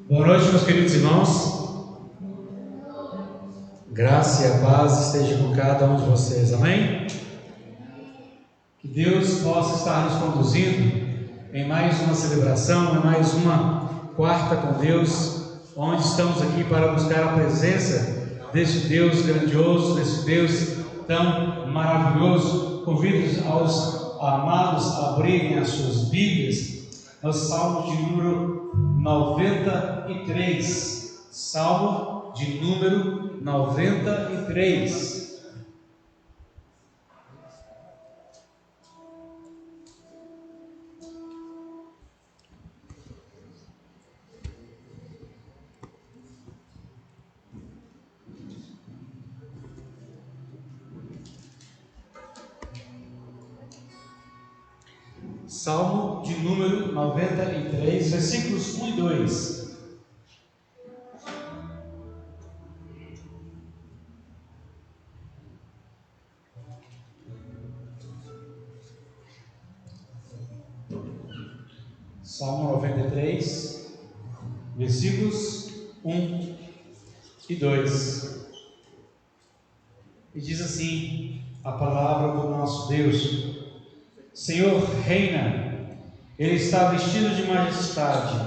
Boa noite, meus queridos irmãos. Graça e a paz esteja com cada um de vocês, amém? Que Deus possa estar nos conduzindo em mais uma celebração, em mais uma quarta com Deus, onde estamos aqui para buscar a presença deste Deus grandioso, deste Deus tão maravilhoso. Convido aos amados a abrirem as suas Bíblias no Salmo de número 93, Salmo de número 93. Salmo de número 93, versículos 1 e 2. Salmo 93, versículos 1 e 2. E diz assim a palavra do nosso Deus: Senhor reina, Ele está vestido de majestade.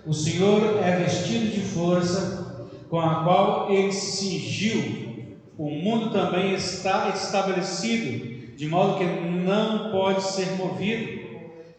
O Senhor é vestido de força, com a qual Ele se cingiu. O mundo também está estabelecido, de modo que não pode ser movido.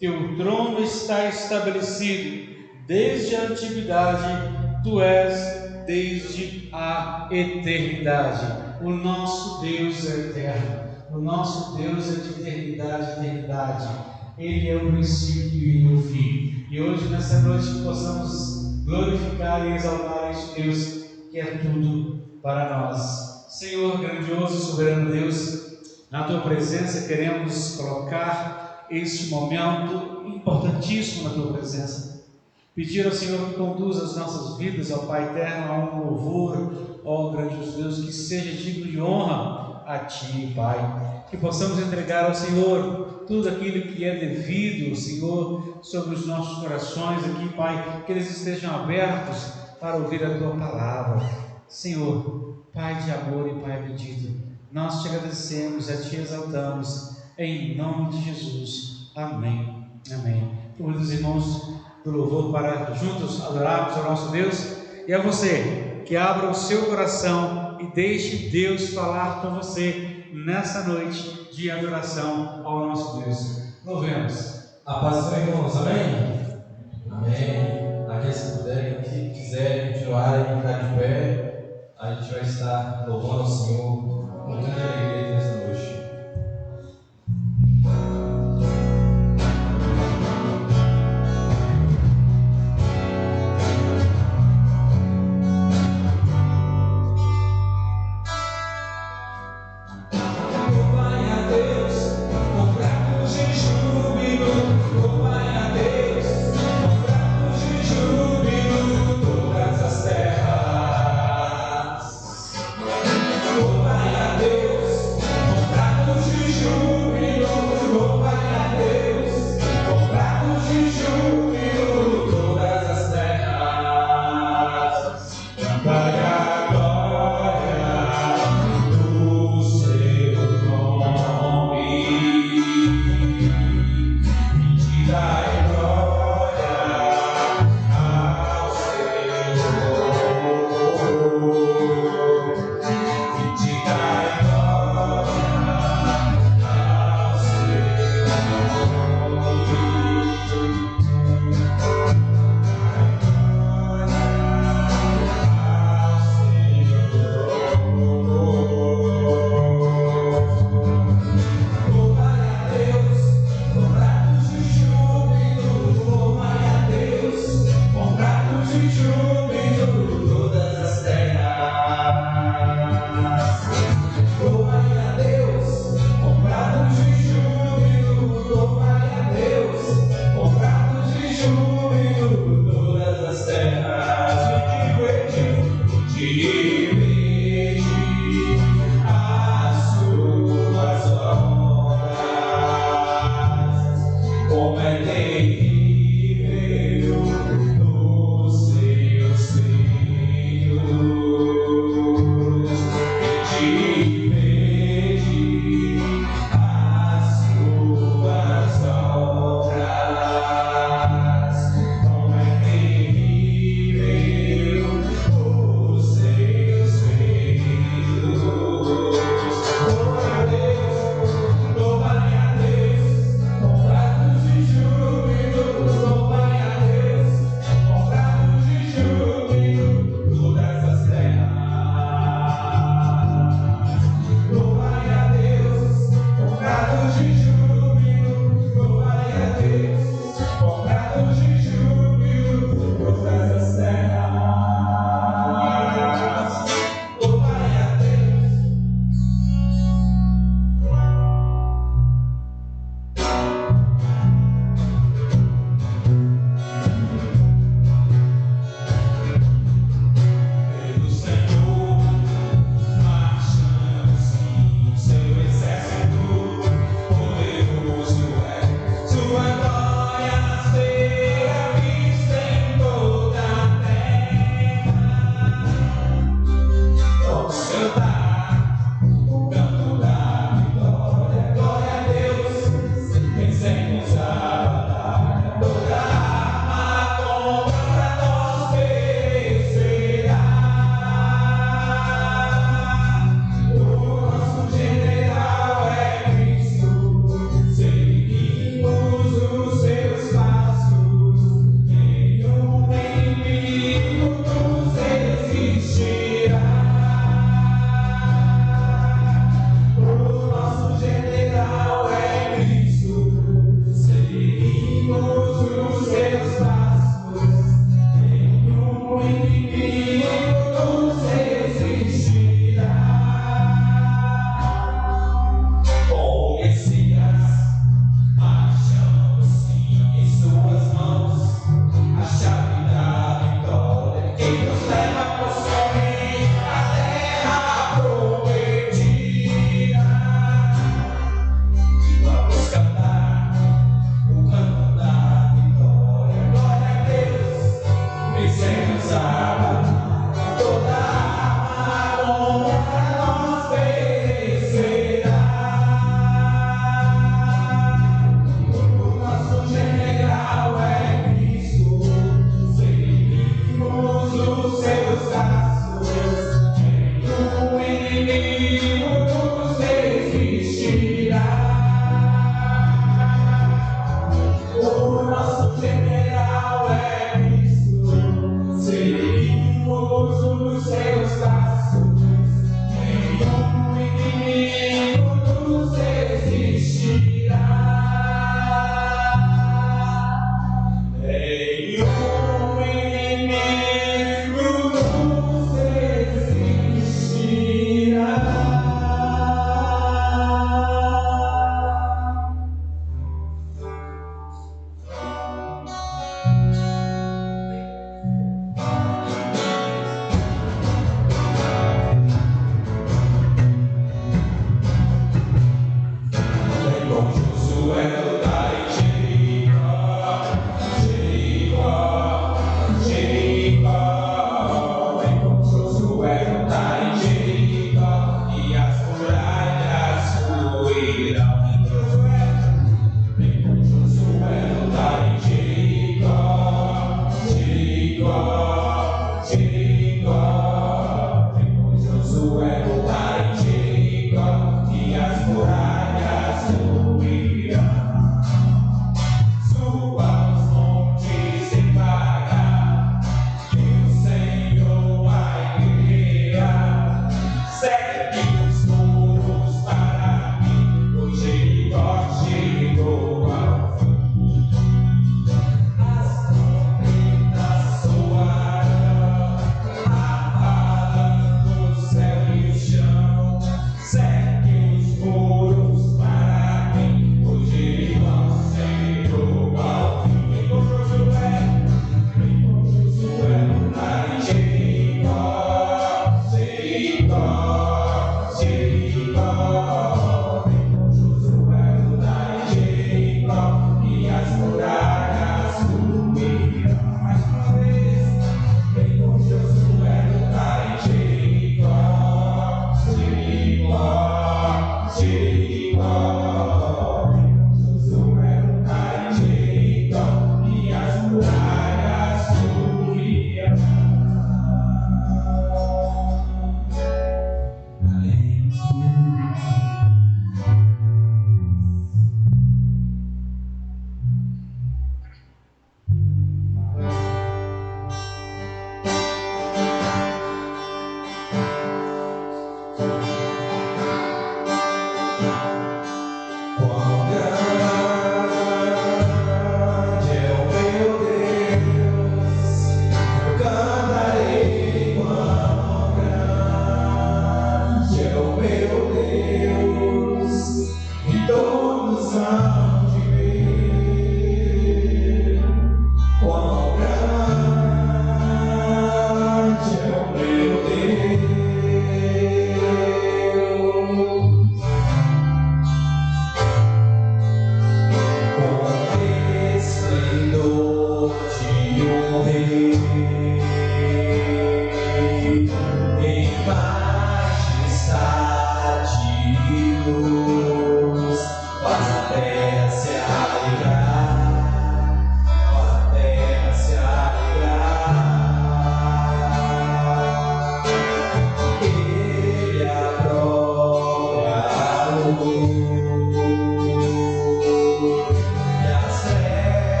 Teu trono está estabelecido desde a antiguidade, Tu és desde a eternidade. O nosso Deus é eterno. O nosso Deus é de eternidade em eternidade. Ele é o princípio e o fim. E hoje, nessa noite, possamos glorificar e exaltar este Deus que é tudo para nós. Senhor, grandioso e soberano Deus, na Tua presença queremos colocar este momento importantíssimo na Tua presença. Pedir ao Senhor que conduza as nossas vidas, ao Pai eterno, a um louvor, ó grandioso Deus, que seja digno de honra a Ti, Pai. Que possamos entregar ao Senhor tudo aquilo que é devido, Senhor, sobre os nossos corações aqui, Pai, que eles estejam abertos para ouvir a Tua palavra. Senhor, Pai de amor e Pai bendito, nós Te agradecemos, a Te exaltamos, em nome de Jesus. Amém. Amém. Convido os irmãos do louvor para juntos adorarmos ao nosso Deus, e a você que abra o seu coração e deixe Deus falar com você nessa noite de adoração ao nosso Deus. Louvemos. A paz do Senhor, irmãos, amém? Amém. Aqueles que puderem, que quiserem continuarem, ficar de pé, a gente vai estar louvando ao Senhor com grande alegria nessa noite.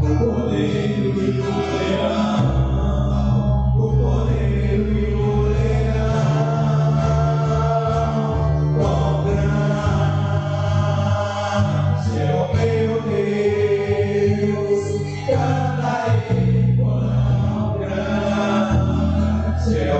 O poder do Que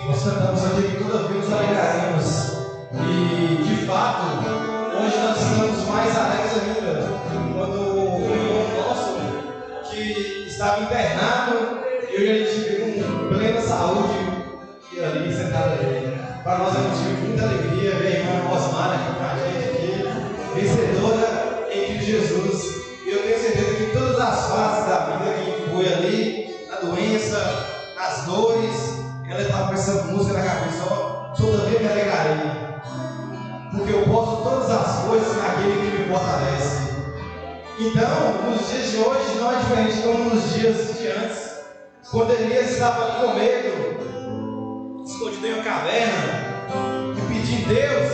Nós cantamos aqui que toda vez nos alegraremos. E, de fato, hoje nós estamos mais alegres ainda. Quando o irmão nosso, que estava internado, eu e ele tive com plena saúde, e ali sentado ali. Para nós é motivo de muita alegria ver a irmã Rosmara aqui com a gente, aqui, vencedora em Cristo Jesus. E eu tenho certeza que em todas as fases da vida que foi ali, na doença, nas dores, ela estava com essa música na cabeça, ó, todavia me alegrarei, porque eu posso todas as coisas naquele que me fortalece. Então, nos dias de hoje, não é diferente como nos dias de antes, quando Elias estava ali com medo, escondido em uma caverna, e pedindo: Deus,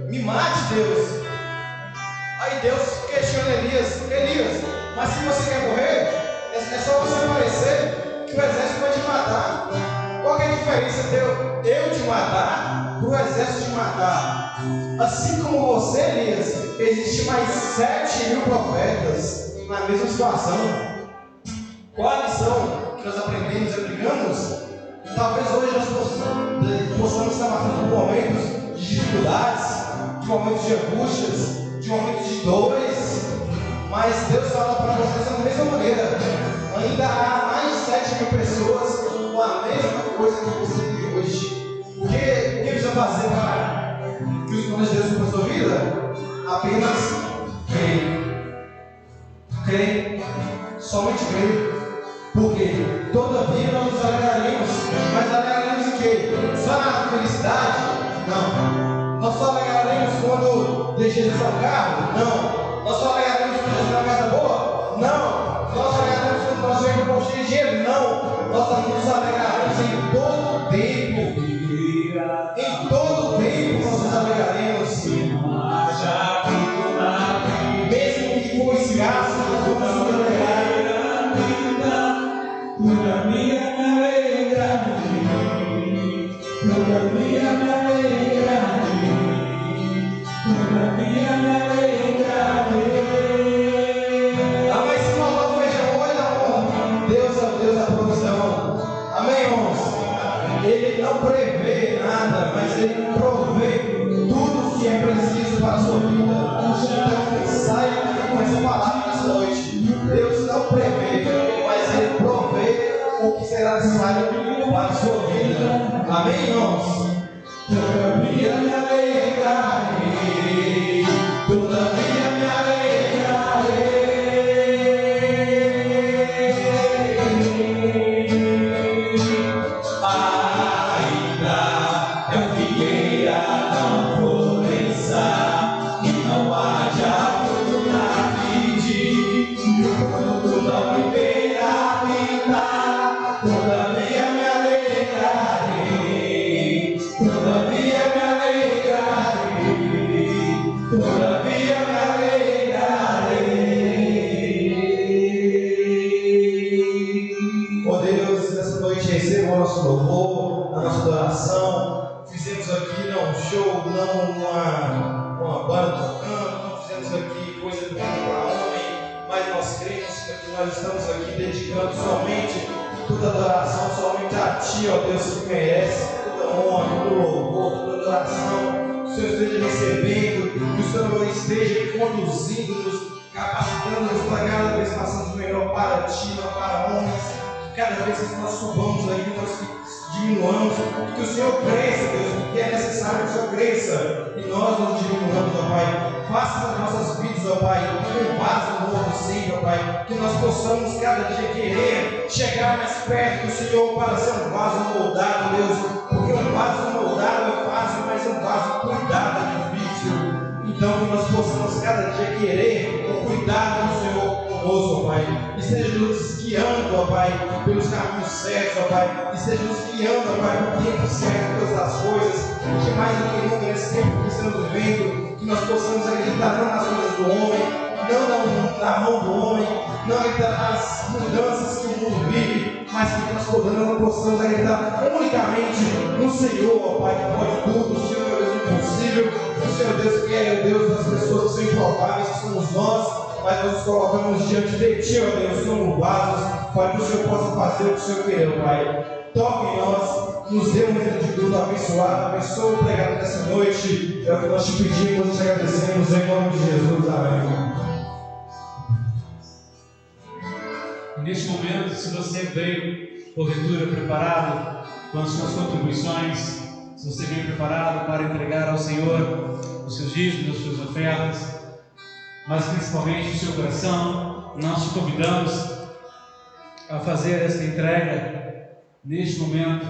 me mate, Deus. Aí Deus questiona Elias: Elias, mas se você quer morrer, é só você aparecer que o exército vai te matar. Qual que é a diferença de eu te matar para o exército te matar? Assim como você, Elias, existe mais 7.000 profetas na mesma situação. Qual a lição que nós aprendemos e aplicamos? Talvez hoje nós possamos estar passando por momentos de dificuldades, de momentos de angústias, de momentos de dores, mas Deus fala para vocês da mesma maneira. Ainda há mais de 7.000 pessoas com a mesma coisa que você tem hoje. O que precisa fazer para que os planos de Deus para a sua vida? Apenas crer. Crer. Somente crer. Porque todavia nós nos alegraremos. Mas alegraremos em quê? Só na felicidade? Não. Nós só alegraremos quando deixamos de um carro? Não. Nós só alegraremos quando deixamos uma casa boa? Não. Nós alegraremos quando nós vemos um pouquinho de dinheiro? Não. Nós nos alegraremos em todo o tempo. Em todo o tempo nós nos alegraremos. Mesmo que for escasso, nós vamos nos alegrar. Todavia me alegrarei. Todavia me alegrarei. Todavia me alegrarei. Ah, mas se não logo feijão hoje, amor, Deus é o Deus da provisão. Amém, irmãos? Ele não prevê nada, mas Ele provê tudo que é preciso para a sua vida. Então, saia com essa palavra nessa noite. Deus não prevê, mas Ele provê o que será necessário para a sua vida. Amém, irmãos? Todavia me alegrarei. Todavia me alegrarei. Louvor, a nossa adoração. Fizemos aqui não um show, não uma banda tocando, não fizemos aqui coisa do mundo para homem, mas nós cremos que nós estamos aqui dedicando somente toda adoração, somente a Ti, ó Deus, que merece toda honra, todo louvor, toda adoração. Que o Senhor esteja recebendo, que o Senhor esteja conduzindo-nos, capacitando-nos para cada vez passando melhor para Ti, não para homens. Cada vez que nós subamos aí, nós diminuamos, que o Senhor cresça, Deus, que é necessário que o Senhor cresça e nós nos diminuamos, ó Pai. Faça nas nossas vidas, ó Pai, um vaso novo sempre, ó Pai, que nós possamos cada dia querer chegar mais perto do Senhor para ser um vaso moldado, Deus, porque um vaso moldado é fácil, mas um vaso cuidado é difícil. Então que nós possamos cada dia querer o cuidado do Senhor conosco, ó Pai. Esteja nos guiando, ó Pai, pelos caminhos certos, ó Pai. Esteja nos guiando, ó Pai, no tempo certo, todas as coisas. Que mais do que nunca nesse tempo que estamos vivendo, que nós possamos acreditar não nas coisas do homem, não na mão do homem, não acreditar nas mudanças que o mundo vive, mas que nós possamos acreditar unicamente no Senhor, ó Pai, que pode tudo. O Senhor é o Deus impossível, o Senhor é Deus que é o Deus das pessoas que são improváveis, que somos nós. Mas nós nos colocamos diante de Ti, ó Deus, como vasos, para que o Senhor possa fazer o que o Senhor quer, ó Pai. Toque em nós, nos dê um momento de culto abençoado, abençoe o pregado dessa noite. É o que nós te pedimos e te agradecemos, em nome de Jesus. Amém. Neste momento, se você veio, porventura, preparado com as suas contribuições, se você veio preparado para entregar ao Senhor os seus dízimos, as suas ofertas, mas principalmente o seu coração, nós te convidamos a fazer esta entrega neste momento,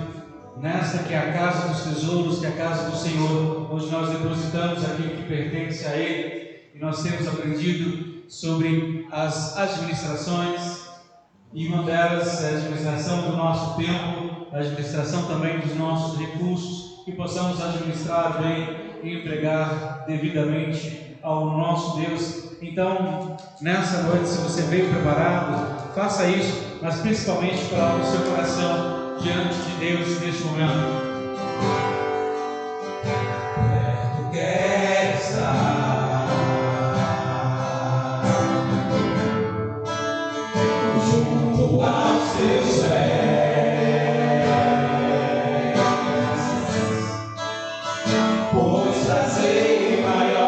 nesta que é a casa dos tesouros, que é a casa do Senhor, onde nós depositamos aquilo que pertence a Ele, e nós temos aprendido sobre as administrações, e uma delas é a administração do nosso tempo, a administração também dos nossos recursos, que possamos administrar bem e empregar devidamente ao nosso Deus. Então, nessa noite, se você veio preparado, faça isso, mas principalmente coloque o seu coração diante de Deus neste momento. Perto quero estar, junto aos teus pés, pois trazer maior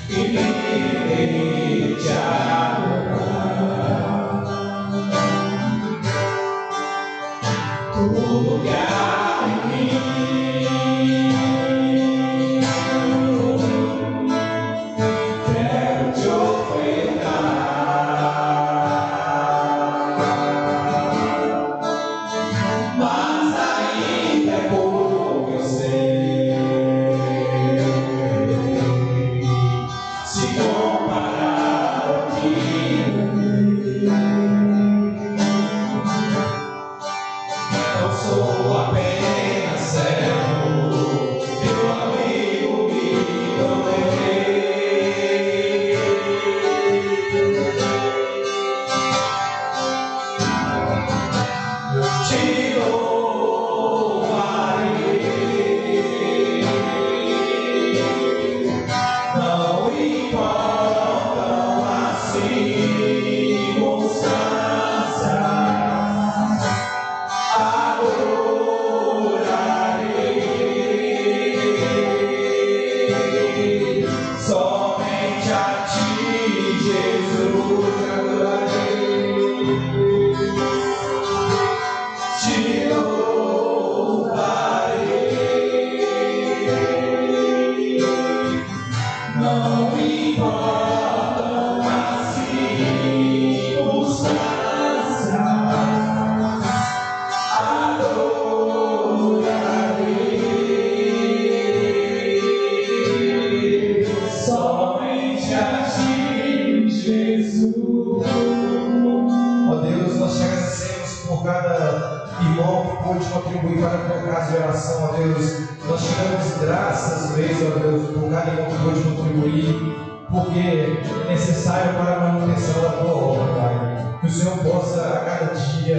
e me te adorar. Tudo que há em mim, quero te ofertar, mas ainda é pouco, eu sei, se comparar ao que não sou apenas servo, teu amigo me tornei. Te louvarei, não importam as circunstâncias, adorarei, somente a Ti, Jesus, adorarei, te louvarei, não importam as circunstâncias, adorarei, somente a Ti, Jesus. Ó Deus, nós te agradecemos por cada irmão que pôde contribuir para a tua casa de oração, ó Deus. Nós te damos graças vezes, ó Deus, por cada irmão que pôde contribuir, porque é necessário para a manutenção da tua obra, Pai. Que o Senhor possa a cada dia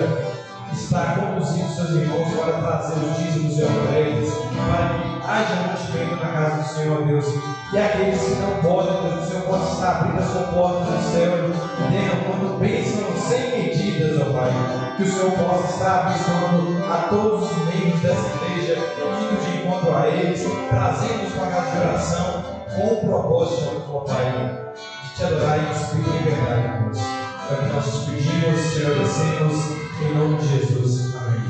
estar conduzindo seus irmãos para trazer os dízimos e ofertas, para que haja mantimento na casa do Senhor, ó Deus. E aqueles que não podem, Deus, o Senhor possa estar abrindo as suas portas do céu e derramando bênçãos sem medidas, ó Pai. Que o Senhor possa estar abençoando a todos os membros dessa igreja, indo de encontro a eles, trazendo-os para a casa de oração com o propósito, ó Pai, de te adorar em espírito e verdade, Deus. É o que nós te pedimos, te agradecemos, em nome de Jesus. Amém.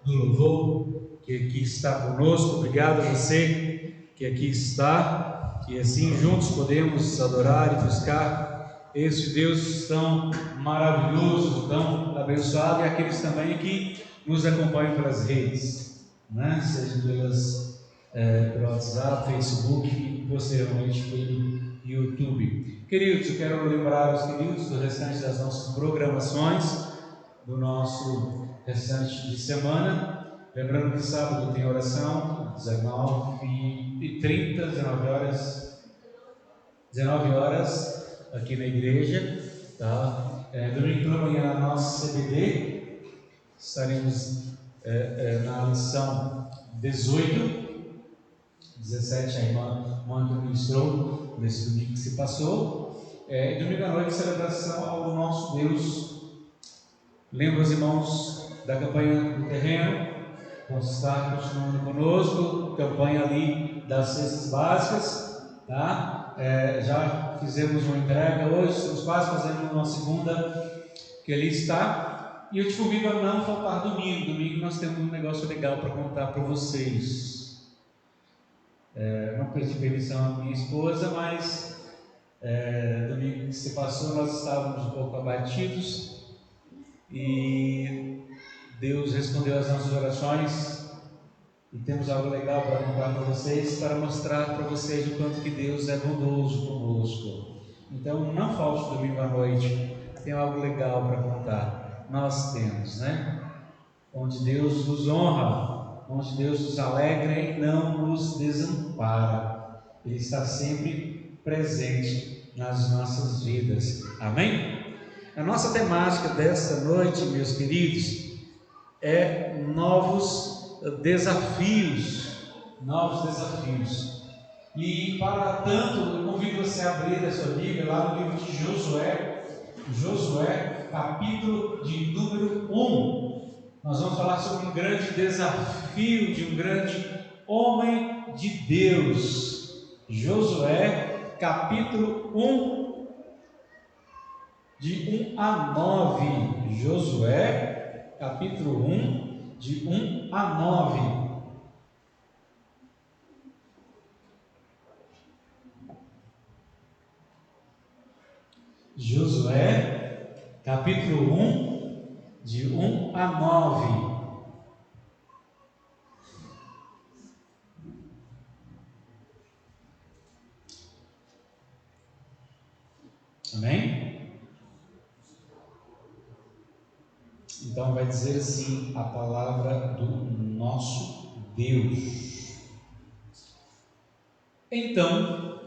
do louvor. Que aqui está conosco. Obrigado a você que aqui está, e assim juntos podemos adorar e buscar esse Deus tão maravilhoso, tão abençoado, e aqueles também que nos acompanham pelas redes, né? Seja pelo WhatsApp, Facebook e posteriormente pelo YouTube. Queridos, eu quero lembrar os queridos do restante das nossas programações, do nosso restante de semana. Lembrando que sábado tem oração, 19h30, 19 horas aqui na igreja, tá? Domingo pela manhã na nossa CBD, estaremos na lição 18, 17 a irmã Mônica ministrou nesse domingo que se passou, e domingo à noite celebração ao nosso Deus. Lembro os irmãos da campanha do terreno, vão estar continuando conosco, campanha ali das cestas básicas, tá? Já fizemos uma entrega hoje, estamos quase fazendo uma segunda que ali está, e eu te convido a não faltar domingo. Domingo nós temos um negócio legal para contar para vocês. Não pedi permissão à minha esposa, mas domingo que se passou nós estávamos um pouco abatidos, e Deus respondeu às nossas orações, e temos algo legal para contar para vocês, para mostrar para vocês o quanto que Deus é bondoso conosco. Então não falte domingo à noite, tem algo legal para contar. Nós temos, né? Onde Deus nos honra, onde Deus nos alegra e não nos desampara. Ele está sempre presente nas nossas vidas. Amém? A nossa temática desta noite, meus queridos, é novos desafios. E para tanto, eu convido você a abrir a sua Bíblia lá no livro de Josué, capítulo de número 1. Nós vamos falar sobre um grande desafio de um grande homem de Deus. Josué, capítulo 1, de 1 a 9. Josué, capítulo 1, de 1 a 9. Josué, capítulo 1, de 1 a 9. Amém? Então vai dizer assim a palavra do nosso Deus. Então,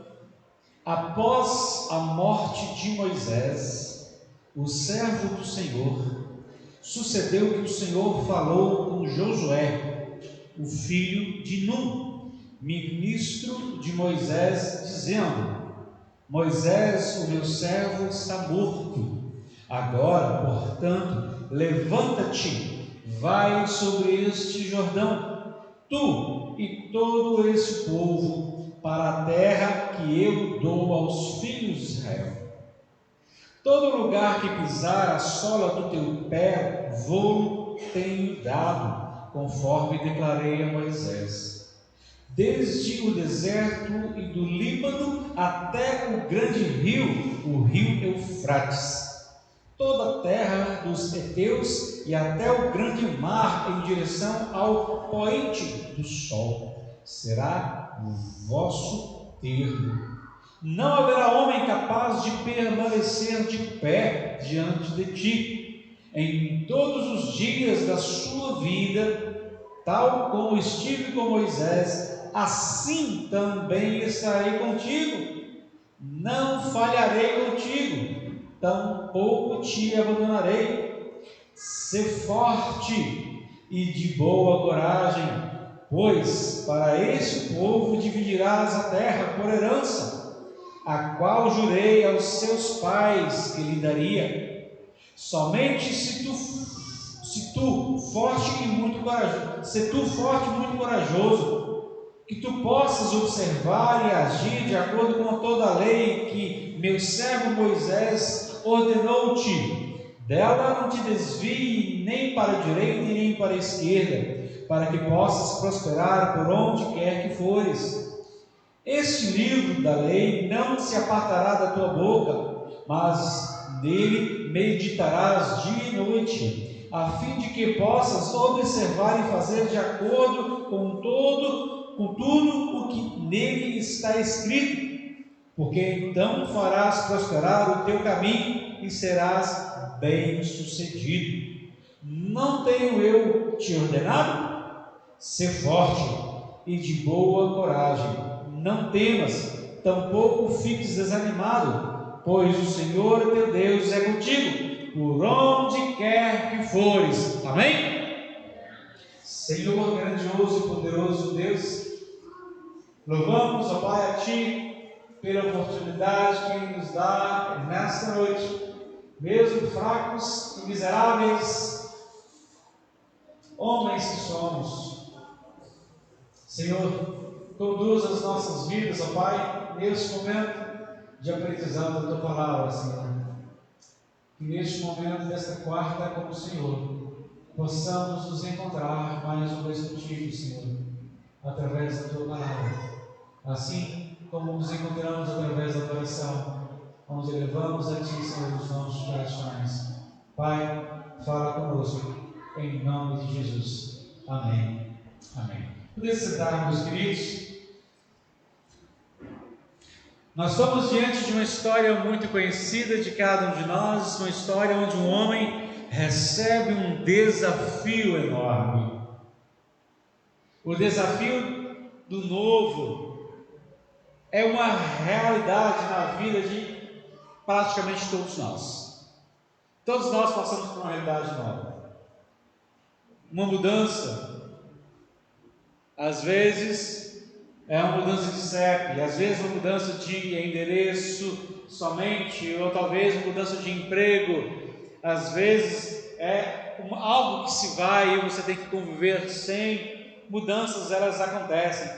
após a morte de Moisés, o servo do Senhor, sucedeu que o Senhor falou com Josué, o filho de Nun, ministro de Moisés, dizendo: Moisés, o meu servo, está morto. Agora, portanto, levanta-te, vai sobre este Jordão, tu e todo esse povo, para a terra que eu dou aos filhos de Israel. Todo lugar que pisar a sola do teu pé, vou tenho dado, conforme declarei a Moisés. Desde o deserto e do Líbano até o grande rio, o rio Eufrates, toda a terra dos heteus e até o grande mar em direção ao poente do sol, será o vosso termo. Não haverá homem capaz de permanecer de pé diante de ti, em todos os dias da sua vida, tal como estive com Moisés, assim também estarei contigo. Não falharei contigo, tampouco te abandonarei. Sê forte e de boa coragem, pois para esse povo dividirás a terra por herança, a qual jurei aos seus pais que lhe daria. Somente se tu forte e muito corajoso, que tu possas observar e agir de acordo com toda a lei que meu servo Moisés ordenou-te. Dela não te desvie nem para a direita e nem para a esquerda, para que possas prosperar por onde quer que fores. Este livro da lei não se apartará da tua boca, mas nele meditarás dia e noite, a fim de que possas observar e fazer de acordo com tudo o que nele está escrito, porque então farás prosperar o teu caminho e serás bem-sucedido. Não tenho eu te ordenado? Sê forte e de boa coragem. Não temas, tampouco fiques desanimado, pois o Senhor teu Deus é contigo, por onde quer que fores. Amém? Senhor grandioso e poderoso Deus, louvamos, ó Pai, a Ti pela oportunidade que nos dá nesta noite, mesmo fracos e miseráveis homens que somos. Senhor, conduz as nossas vidas, ó Pai, neste momento de aprendizado da Tua Palavra, Senhor. Que neste momento desta quarta com o Senhor, possamos nos encontrar mais uma vez contigo, Senhor, através da Tua Palavra. Assim como nos encontramos através da oração, onde elevamos a Ti, Senhor, os nossos corações. Pai, fala conosco, em nome de Jesus. Amém. Amém. Podemos sentar, meus queridos. Nós estamos diante de uma história muito conhecida de cada um de nós, uma história onde um homem recebe um desafio enorme. O desafio do novo é uma realidade na vida de praticamente todos nós. Todos nós passamos por uma realidade nova. Uma mudança, às vezes é uma mudança de CEP, às vezes uma mudança de endereço somente, ou talvez uma mudança de emprego, às vezes é algo que se vai e você tem que conviver sem. Mudanças, elas acontecem.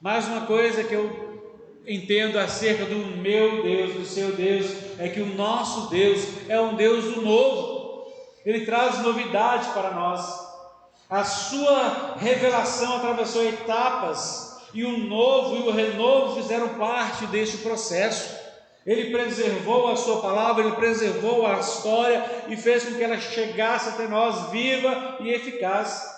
Mas uma coisa que eu entendo acerca do meu Deus, do seu Deus, é que o nosso Deus é um Deus do novo. Ele traz novidade para nós. A sua revelação atravessou etapas, e o novo e o renovo fizeram parte deste processo. Ele preservou a sua palavra, ele preservou a história e fez com que ela chegasse até nós viva e eficaz.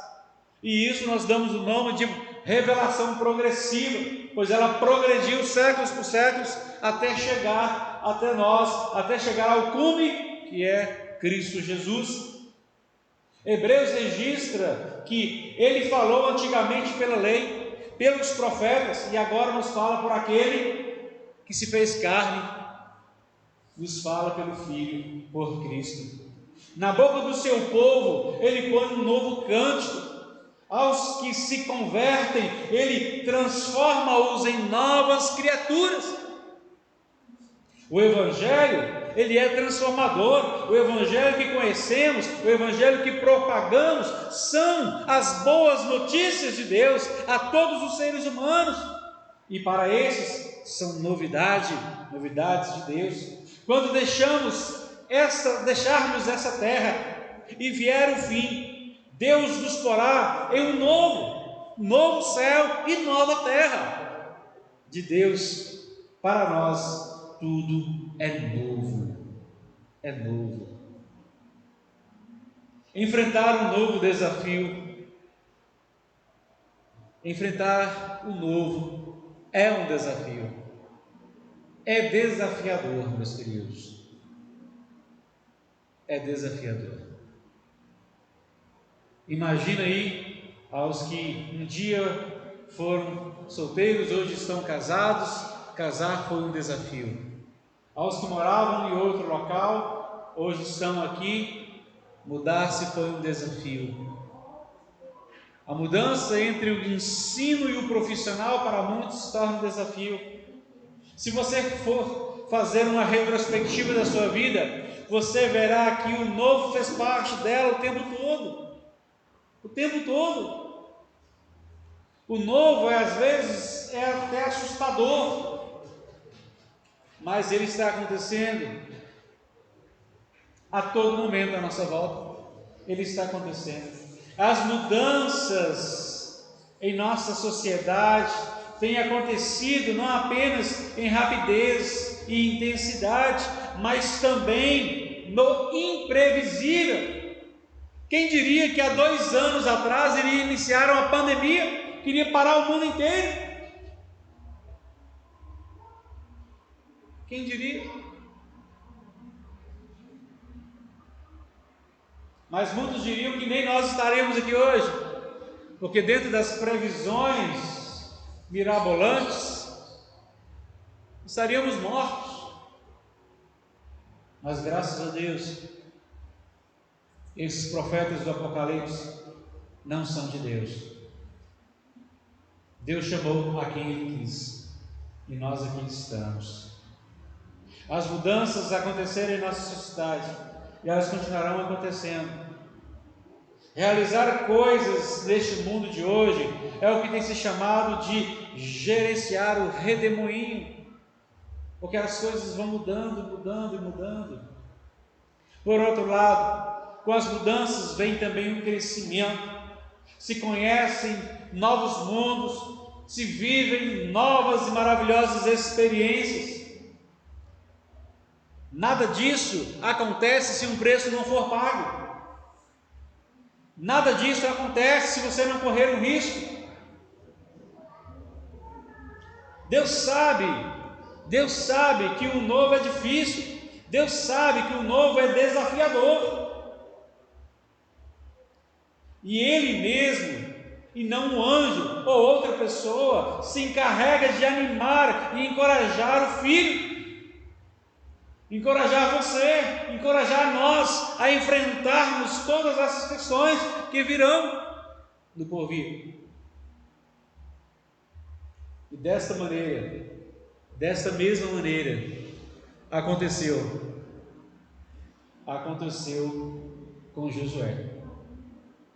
E isso nós damos o nome de revelação progressiva, pois ela progrediu séculos por séculos até chegar até nós, até chegar ao cume, que é Cristo Jesus. Hebreus registra que ele falou antigamente pela lei, pelos profetas, e agora nos fala por aquele que se fez carne, nos fala pelo Filho, por Cristo. Na boca do seu povo, ele põe um novo cântico. Aos que se convertem, ele transforma-os em novas criaturas. O Evangelho, ele é transformador. O Evangelho que conhecemos, o Evangelho que propagamos, são as boas notícias de Deus a todos os seres humanos. E para esses, são novidades de Deus. Quando deixarmos essa terra e vier o fim, Deus nos porá em um novo céu e nova terra. De Deus, para nós, tudo é novo. É novo. Enfrentar um novo desafio, enfrentar o novo é um desafio. É desafiador, meus queridos. É desafiador. Imagina aí aos que um dia foram solteiros, hoje estão casados. Casar foi um desafio. Aos que moravam em outro local, hoje estão aqui, mudar-se foi um desafio. A mudança entre o ensino e o profissional para muitos se torna um desafio. Se você for fazer uma retrospectiva da sua vida, você verá que o novo fez parte dela o tempo todo. O tempo todo. O novo, às vezes, é até assustador, mas ele está acontecendo. a todo momento à nossa volta. Ele está acontecendo. As mudanças em nossa sociedade têm acontecido não apenas em rapidez e intensidade, mas também no imprevisível. Quem diria que há 2 anos atrás iria iniciar uma pandemia que iria parar o mundo inteiro? Quem diria? Mas muitos diriam que nem nós estaremos aqui hoje, porque dentro das previsões mirabolantes, estaríamos mortos. Mas graças a Deus, esses profetas do Apocalipse não são de Deus. Deus chamou a quem Ele quis, e nós aqui estamos. As mudanças aconteceram em nossa sociedade, e elas continuarão acontecendo. Realizar coisas neste mundo de hoje é o que tem se chamado de gerenciar o redemoinho, porque as coisas vão mudando. Por outro lado, com as mudanças vem também um crescimento, se conhecem novos mundos, se vivem novas e maravilhosas experiências. Nada disso acontece se um preço não for pago. Nada disso acontece se você não correr um risco. Deus sabe que o novo é difícil. Deus sabe que o novo é desafiador. E Ele mesmo, e não um anjo ou outra pessoa, se encarrega de animar e encorajar o filho. Encorajar você, encorajar nós a enfrentarmos todas essas questões que virão no porvir. E desta mesma maneira, aconteceu com Josué.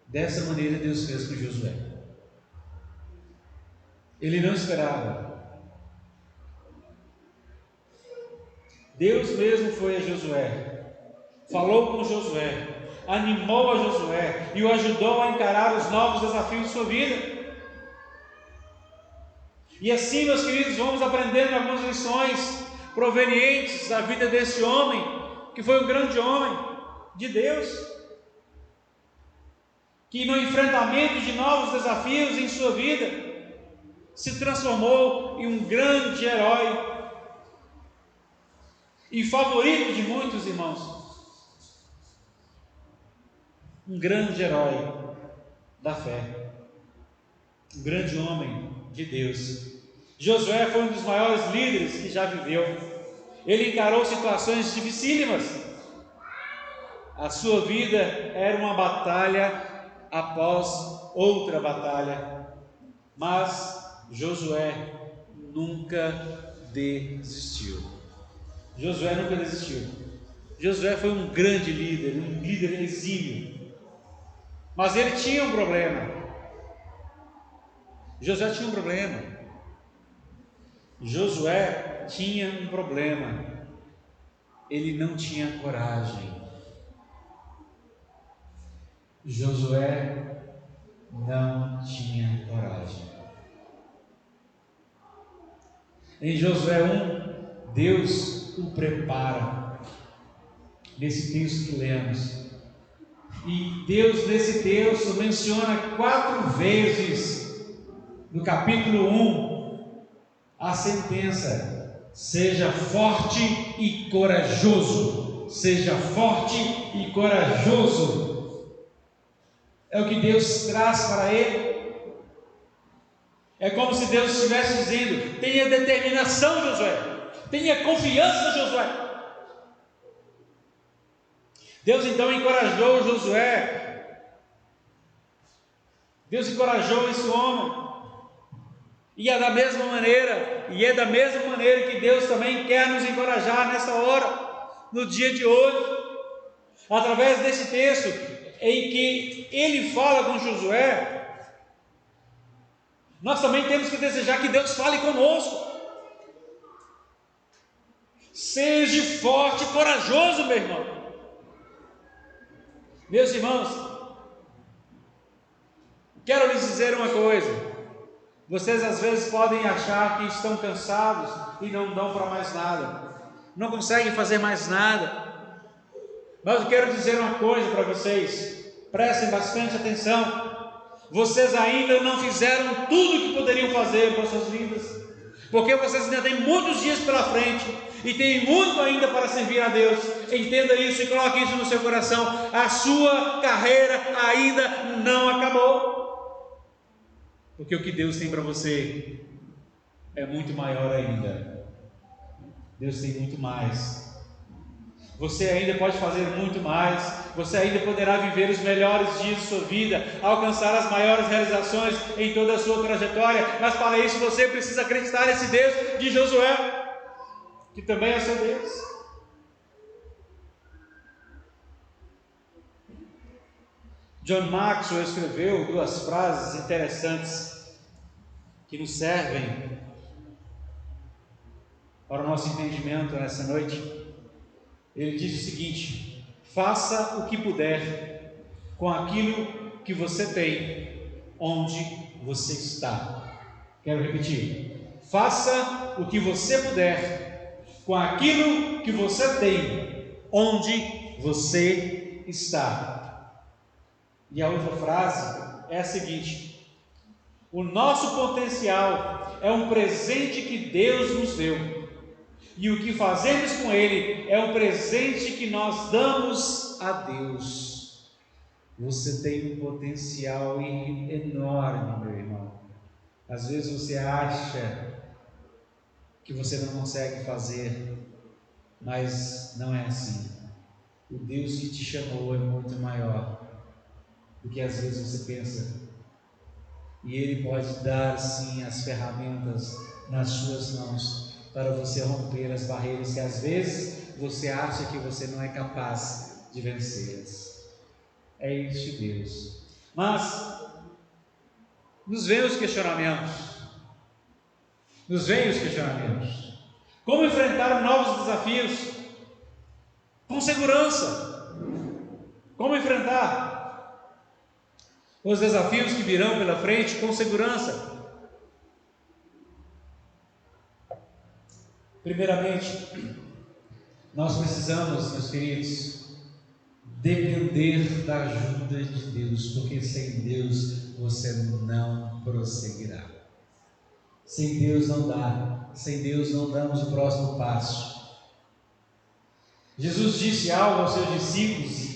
Dessa maneira Deus fez com Josué. Ele não esperava. Deus mesmo foi a Josué, falou com Josué, animou a Josué e o ajudou a encarar os novos desafios de sua vida. E assim, meus queridos, vamos aprendendo algumas lições provenientes da vida desse homem, que foi um grande homem de Deus, que no enfrentamento de novos desafios em sua vida, se transformou em um grande herói e favorito de muitos irmãos, um grande herói da fé, um grande homem de Deus. Josué foi um dos maiores líderes que já viveu. Ele encarou situações dificílimas. A sua vida era uma batalha após outra batalha, mas Josué nunca desistiu. Josué foi um grande líder, um líder exímio. Mas ele tinha um problema. Josué tinha um problema. Ele não tinha coragem. Josué não tinha coragem. Em Josué 1, Deus o prepara, nesse texto que lemos, e Deus nesse texto menciona 4 vezes no capítulo 1 a sentença: seja forte e corajoso, seja forte e corajoso. É o que Deus traz para ele. É como se Deus estivesse dizendo: tenha determinação, Josué. Tenha confiança, Josué. Deus então encorajou Josué. Deus encorajou esse homem. E é da mesma maneira que Deus também quer nos encorajar nessa hora, no dia de hoje, através desse texto em que ele fala com Josué. Nós também temos que desejar que Deus fale conosco. Seja forte e corajoso, meu irmão. Meus irmãos, quero lhes dizer uma coisa. Vocês às vezes podem achar que estão cansados e não dão para mais nada, não conseguem fazer mais nada. Mas eu quero dizer uma coisa para vocês, prestem bastante atenção. Vocês ainda não fizeram tudo o que poderiam fazer para suas vidas, porque vocês ainda têm muitos dias pela frente e têm muito ainda para servir a Deus. Entenda isso e coloque isso no seu coração. A sua carreira ainda não acabou, porque o que Deus tem para você é muito maior ainda. Deus tem muito mais. Você ainda pode fazer muito mais. Você ainda poderá viver os melhores dias de sua vida, alcançar as maiores realizações em toda a sua trajetória. Mas para isso você precisa acreditar nesse Deus de Josué, que também é seu Deus. John Maxwell escreveu duas frases interessantes que nos servem para o nosso entendimento nessa noite. Ele diz o seguinte: faça o que puder com aquilo que você tem, onde você está. Quero repetir: faça o que você puder com aquilo que você tem, onde você está. E a outra frase é a seguinte: o nosso potencial é um presente que Deus nos deu. E o que fazemos com ele é um presente que nós damos a Deus. Você tem um potencial enorme, meu irmão. Às vezes você acha que você não consegue fazer, mas não é assim. O Deus que te chamou é muito maior do que às vezes você pensa. E Ele pode dar sim as ferramentas nas suas mãos para você romper as barreiras que às vezes você acha que você não é capaz de vencê-las. É isso, Deus. Mas nos vêm os questionamentos. Como enfrentar novos desafios com segurança? Como enfrentar os desafios que virão pela frente com segurança? Primeiramente, nós precisamos, meus queridos, depender da ajuda de Deus, porque sem Deus você não prosseguirá. Sem Deus não dá, sem Deus não damos o próximo passo. Jesus disse algo aos seus discípulos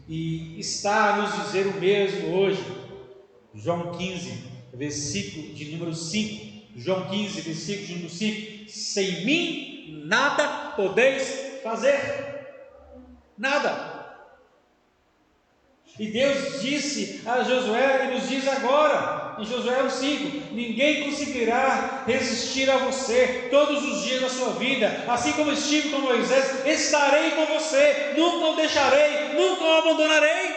e está a nos dizer o mesmo hoje. João 15, versículo de número 5. João 15, versículo de número 5. Sem mim nada podeis fazer. Nada. E Deus disse a Josué e nos diz agora, em Josué 1,5: ninguém conseguirá resistir a você todos os dias da sua vida. Assim como estive com Moisés, estarei com você, nunca o deixarei, nunca o abandonarei.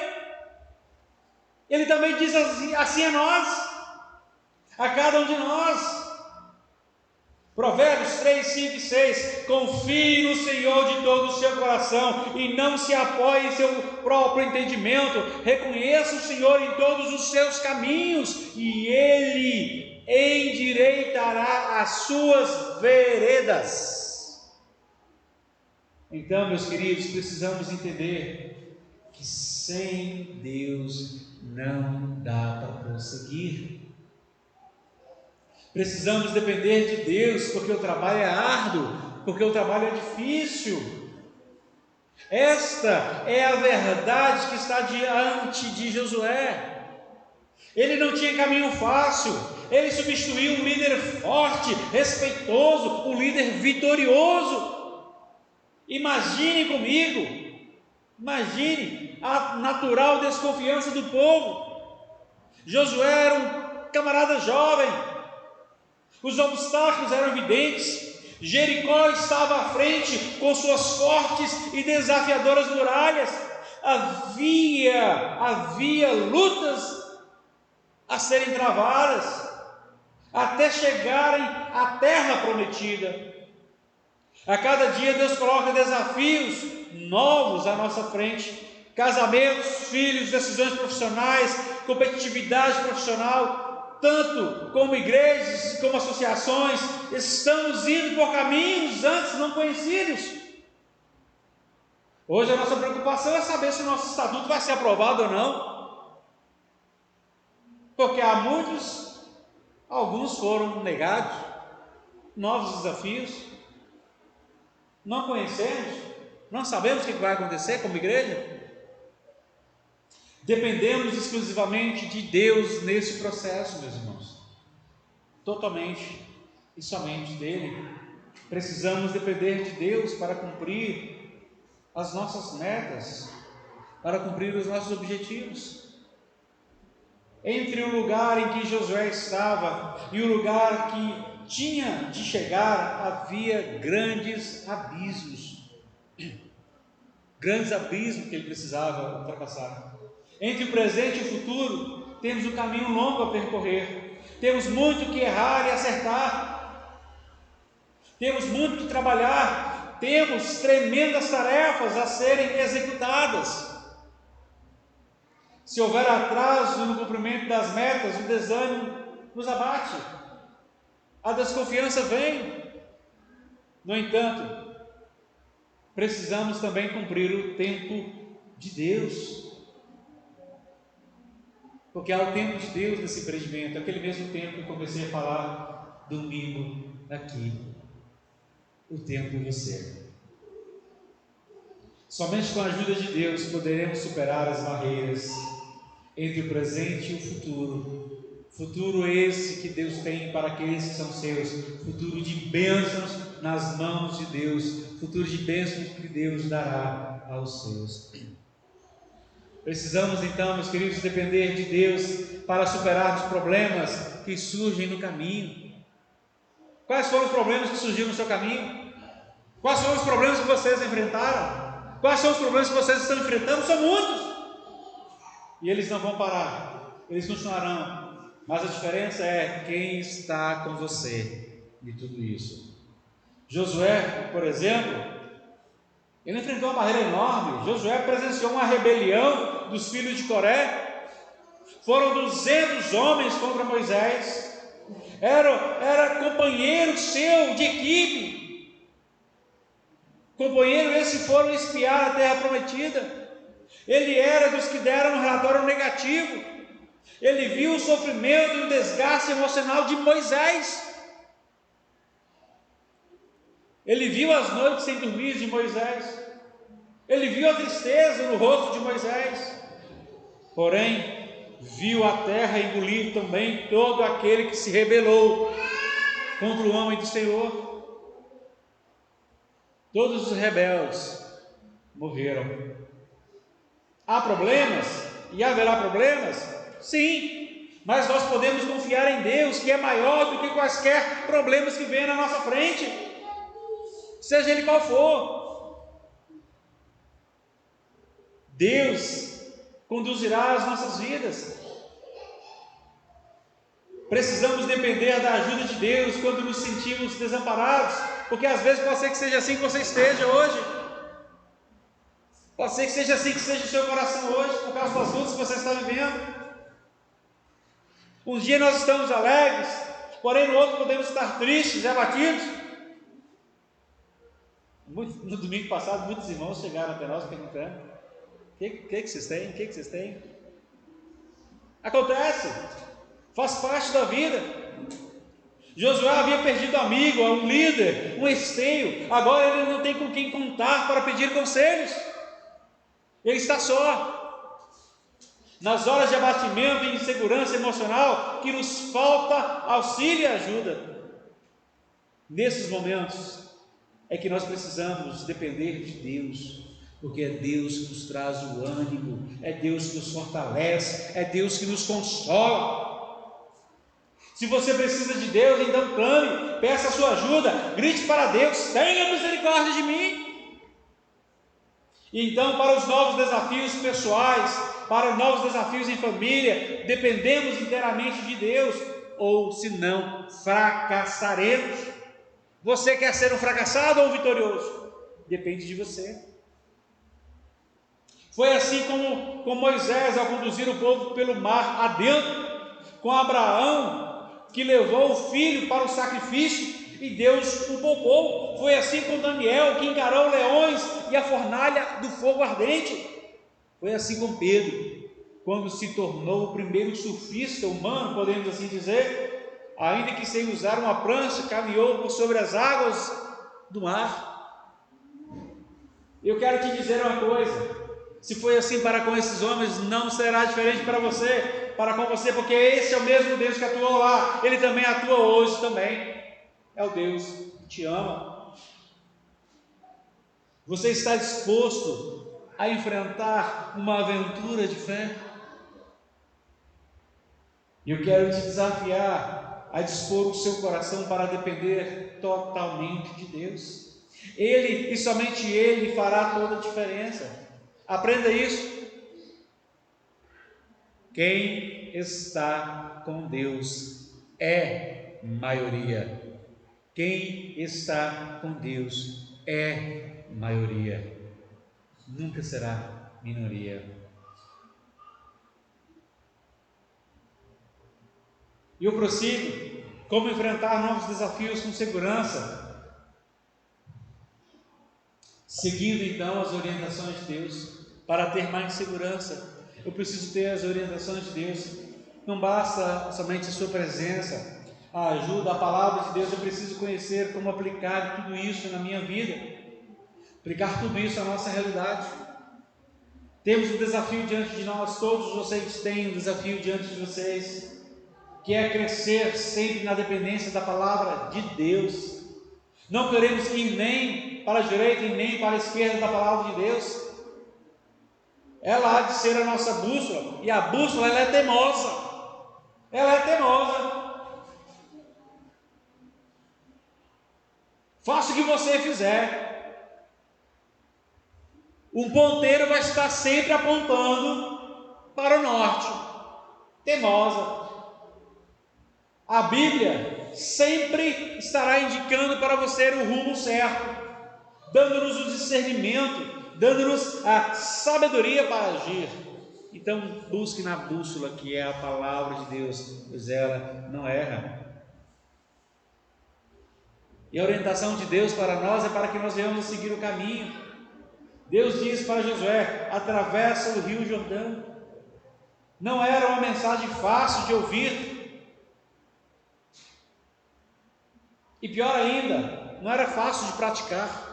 Ele também diz assim a nós, a cada um de nós. Provérbios 3, 5 e 6: confie no Senhor de todo o seu coração e não se apoie em seu próprio entendimento. Reconheça o Senhor em todos os seus caminhos e Ele endireitará as suas veredas. Então, meus queridos, precisamos entender que sem Deus não dá para prosseguir. Precisamos depender de Deus, porque o trabalho é árduo, porque o trabalho é difícil. Esta é a verdade que está diante de Josué. Ele não tinha caminho fácil, ele substituiu um líder forte, respeitoso, um líder vitorioso. Imagine comigo, imagine a natural desconfiança do povo. Josué era um camarada jovem, os obstáculos eram evidentes. Jericó estava à frente com suas fortes e desafiadoras muralhas. Havia lutas a serem travadas até chegarem à terra prometida. A cada dia Deus coloca desafios novos à nossa frente, Casamentos, filhos, decisões profissionais, competitividade profissional, tanto como igrejas, como associações, estamos indo por caminhos antes não conhecidos. Hoje a nossa preocupação é saber se o nosso estatuto vai ser aprovado ou não, porque há muitos, alguns foram negados, novos desafios, não conhecemos, não sabemos o que vai acontecer como igreja. Dependemos exclusivamente de Deus nesse processo, meus irmãos, totalmente e somente dele. Precisamos depender de Deus para cumprir as nossas metas, para cumprir os nossos objetivos. Entre o lugar em que Josué estava e o lugar que tinha de chegar, havia grandes abismos que ele precisava ultrapassar. Entre o presente e o futuro, temos um caminho longo a percorrer, temos muito que errar e acertar, temos muito que trabalhar, temos tremendas tarefas a serem executadas. Se houver atraso no cumprimento das metas, o desânimo nos abate, a desconfiança vem. No entanto, precisamos também cumprir o tempo de Deus, porque há o tempo de Deus nesse empreendimento, aquele mesmo tempo que eu comecei a falar domingo aqui, o tempo de você. Somente com a ajuda de Deus poderemos superar as barreiras entre o presente e o futuro. Futuro esse que Deus tem para aqueles que são seus, futuro de bênçãos nas mãos de Deus, futuro de bênçãos que Deus dará aos seus. Precisamos então, meus queridos, depender de Deus para superar os problemas que surgem no caminho. Quais foram os problemas que surgiram no seu caminho? Quais foram os problemas que vocês enfrentaram? Quais são os problemas que vocês estão enfrentando? São muitos. E eles não vão parar, eles continuarão. Mas a diferença é quem está com você de tudo isso. Josué, por exemplo, ele enfrentou uma barreira enorme. Josué presenciou uma rebelião dos filhos de Coré. Foram 200 homens contra Moisés. Era companheiro seu de equipe. Companheiro esse foram espiar a terra prometida. Ele era dos que deram um relatório negativo. Ele viu o sofrimento e o desgaste emocional de Moisés. Ele viu as noites sem dormir de Moisés. Ele viu a tristeza no rosto de Moisés. Porém, viu a terra engolir também todo aquele que se rebelou contra o homem do Senhor. Todos os rebeldes morreram. Há problemas e haverá problemas? Sim, mas nós podemos confiar em Deus, que é maior do que quaisquer problemas que venham na nossa frente, seja ele qual for. Deus conduzirá as nossas vidas. Precisamos depender da ajuda de Deus quando nos sentimos desamparados, porque às vezes pode ser que seja assim que você esteja hoje. Pode ser que seja assim que seja o seu coração hoje, por causa das lutas que você está vivendo. Um dia nós estamos alegres, porém no outro podemos estar tristes e abatidos. No domingo passado, muitos irmãos chegaram até nós perguntando: o que vocês têm? O que vocês têm? Acontece, faz parte da vida. Josué havia perdido amigo, um líder, um esteio. Agora ele não tem com quem contar para pedir conselhos. Ele está só. Nas horas de abatimento e insegurança emocional, que nos falta auxílio e ajuda. Nesses momentos é que nós precisamos depender de Deus, porque é Deus que nos traz o ânimo, é Deus que nos fortalece, é Deus que nos consola. Se você precisa de Deus, então clame, peça a sua ajuda, grite para Deus: tenha misericórdia de mim. Então, para os novos desafios pessoais, para os novos desafios em família, dependemos inteiramente de Deus, ou senão fracassaremos. Você quer ser um fracassado ou um vitorioso? Depende de você. Foi assim com Moisés ao conduzir o povo pelo mar adentro, com Abraão, que levou o filho para o sacrifício e Deus o poupou. Foi assim com Daniel, que encarou leões e a fornalha do fogo ardente. Foi assim com Pedro, quando se tornou o primeiro surfista humano, podemos assim dizer, ainda que sem usar uma prancha, caminhou por sobre as águas do mar. Eu quero te dizer uma coisa: se foi assim para com esses homens, não será diferente para com você, porque esse é o mesmo Deus que atuou lá, Ele também atua hoje também. É o Deus que te ama. Você está disposto a enfrentar uma aventura de fé? E eu quero te desafiar a dispor o seu coração para depender totalmente de Deus. Ele e somente Ele fará toda a diferença. Aprenda isso. Quem está com Deus é maioria. Quem está com Deus é maioria. Nunca será minoria. E eu prossigo. Como enfrentar novos desafios com segurança? Seguindo então as orientações de Deus. Para ter mais segurança, eu preciso ter as orientações de Deus. Não basta somente a sua presença, a ajuda, a palavra de Deus. Eu preciso conhecer como aplicar tudo isso na minha vida, aplicar tudo isso à nossa realidade. Temos um desafio diante de nós, todos vocês têm um desafio diante de vocês, que é crescer sempre na dependência da palavra de Deus. Não queremos ir nem para a direita e nem para a esquerda da palavra de Deus. Ela há de ser a nossa bússola, e a bússola ela é teimosa. Ela é teimosa. Faça o que você fizer, um ponteiro vai estar sempre apontando para o norte. Teimosa. A Bíblia sempre estará indicando para você o rumo certo, dando-nos o discernimento, dando-nos a sabedoria para agir. Então busque na bússola, que é a palavra de Deus, pois ela não erra. E a orientação de Deus para nós é para que nós venhamos seguir o caminho. Deus diz para Josué: atravessa o rio Jordão. Não era uma mensagem fácil de ouvir. E pior ainda, não era fácil de praticar.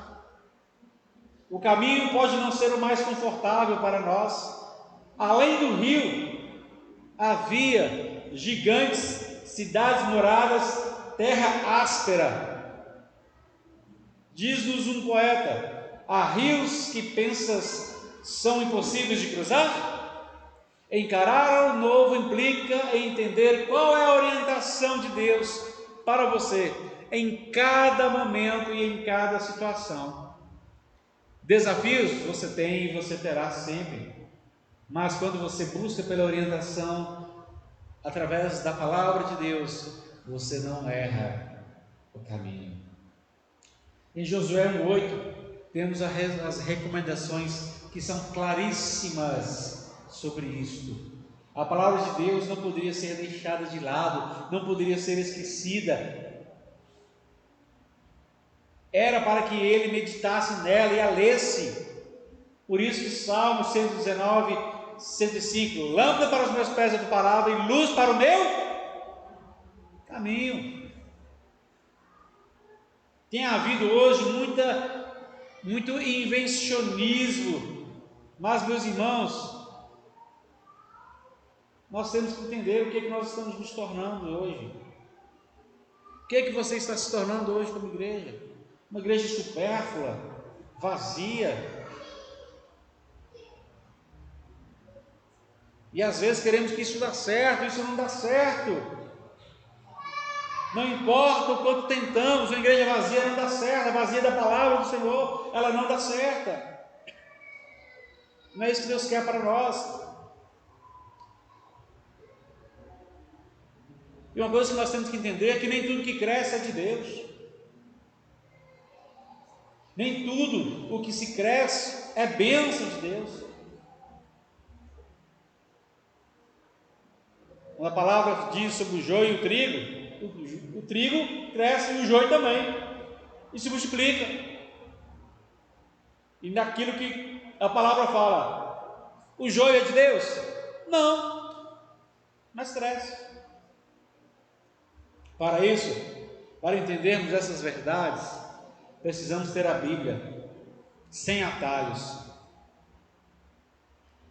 O caminho pode não ser o mais confortável para nós. Além do rio, havia gigantes, cidades moradas, terra áspera. Diz-nos um poeta: há rios que pensas são impossíveis de cruzar? Encarar o novo implica em entender qual é a orientação de Deus para você em cada momento e em cada situação. Desafios você tem e você terá sempre, mas quando você busca pela orientação através da palavra de Deus, você não erra o caminho. Em Josué 1:8 temos as recomendações que são claríssimas sobre isto. A palavra de Deus não poderia ser deixada de lado, não poderia ser esquecida. Era para que ele meditasse nela e a lesse. Por isso que Salmo 119, 105: lâmpada para os meus pés é a tua palavra e luz para o meu caminho. Tem havido hoje muito invencionismo, mas, meus irmãos, nós temos que entender o que nós estamos nos tornando hoje. O que você está se tornando hoje como igreja? Uma igreja supérflua, vazia. E às vezes queremos que isso dê certo, isso não dá certo. Não importa o quanto tentamos, uma igreja vazia não dá certo. A vazia da palavra do Senhor, ela não dá certa. Não é isso que Deus quer para nós. E uma coisa que nós temos que entender é que nem tudo que cresce é de Deus. Nem tudo o que se cresce é bênção de Deus. Quando a palavra diz sobre o joio e o trigo cresce e o joio também, e se multiplica. E naquilo que a palavra fala, o joio é de Deus? Não, mas cresce. Para isso, para entendermos essas verdades, precisamos ter a Bíblia, sem atalhos,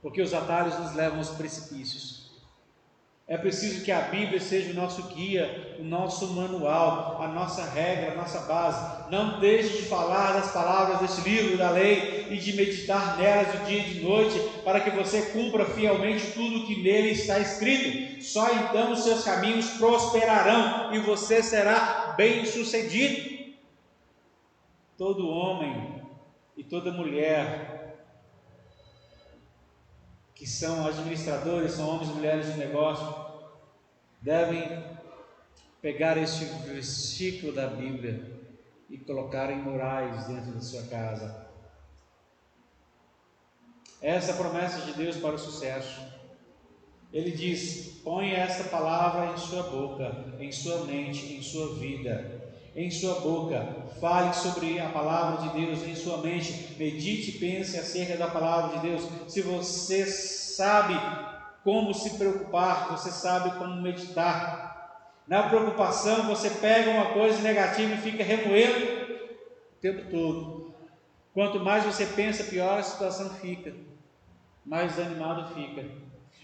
porque os atalhos nos levam aos precipícios. É preciso que a Bíblia seja o nosso guia, o nosso manual, a nossa regra, a nossa base. Não deixe de falar das palavras deste livro da lei e de meditar nelas de dia e de noite, para que você cumpra fielmente tudo o que nele está escrito. Só então os seus caminhos prosperarão e você será bem-sucedido. Todo homem e toda mulher que são administradores, são homens e mulheres de negócio, devem pegar este versículo da Bíblia e colocar em murais dentro da sua casa. Essa é a promessa de Deus para o sucesso. Ele diz: ponha esta palavra em sua boca, em sua mente, em sua vida. Em sua boca, fale sobre a palavra de Deus. Em sua mente, medite e pense acerca da palavra de Deus. Se você sabe como se preocupar, você sabe como meditar. Na preocupação, você pega uma coisa negativa e fica remoendo o tempo todo. Quanto mais você pensa, pior a situação fica, mais desanimado fica.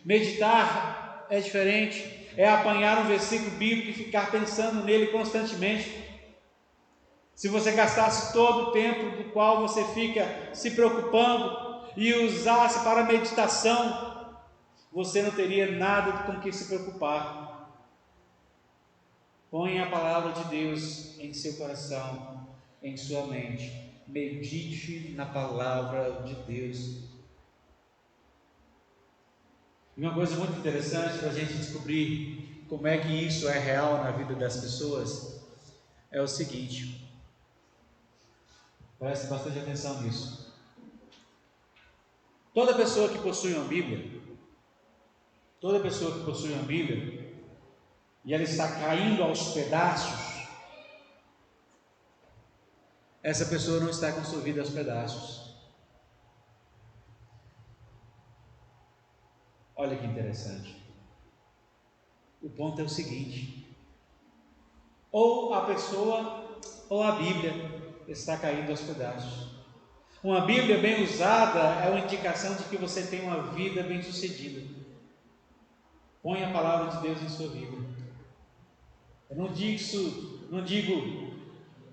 Meditar é diferente, é apanhar um versículo bíblico e ficar pensando nele constantemente. Se você gastasse todo o tempo do qual você fica se preocupando e usasse para meditação, você não teria nada com que se preocupar. Ponha a palavra de Deus em seu coração, em sua mente. Medite na palavra de Deus. E uma coisa muito interessante para a gente descobrir como é que isso é real na vida das pessoas é o seguinte. Preste bastante atenção nisso. Toda pessoa que possui uma Bíblia, e ela está caindo aos pedaços, essa pessoa não está com sua vida aos pedaços. Olha que interessante. O ponto é o seguinte: ou a pessoa ou a Bíblia está caindo aos pedaços. Uma Bíblia bem usada é uma indicação de que você tem uma vida bem sucedida. Põe a palavra de Deus em sua vida. Eu não digo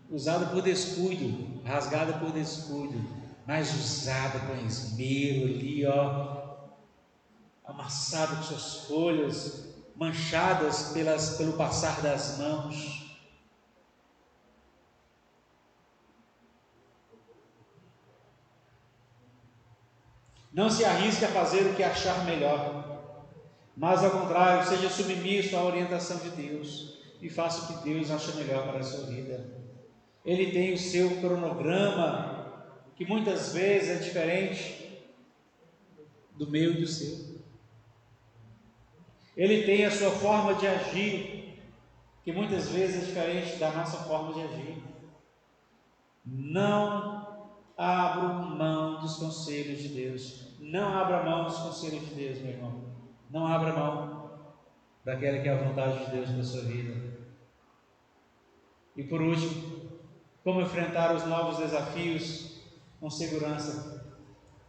usada por descuido, rasgada por descuido, mas usada com esmero ali, amassada com suas folhas, manchadas pelo passar das mãos. Não se arrisque a fazer o que achar melhor, mas ao contrário, seja submisso à orientação de Deus e faça o que Deus acha melhor para a sua vida. Ele tem o seu cronograma, que muitas vezes é diferente do meu e do seu. Ele tem a sua forma de agir, que muitas vezes é diferente da nossa forma de agir. Não abra mão dos conselhos de Deus. Não abra mão dos conselhos de Deus, meu irmão. Não abra mão daquela que é a vontade de Deus para a sua vida. E por último, como enfrentar os novos desafios com segurança?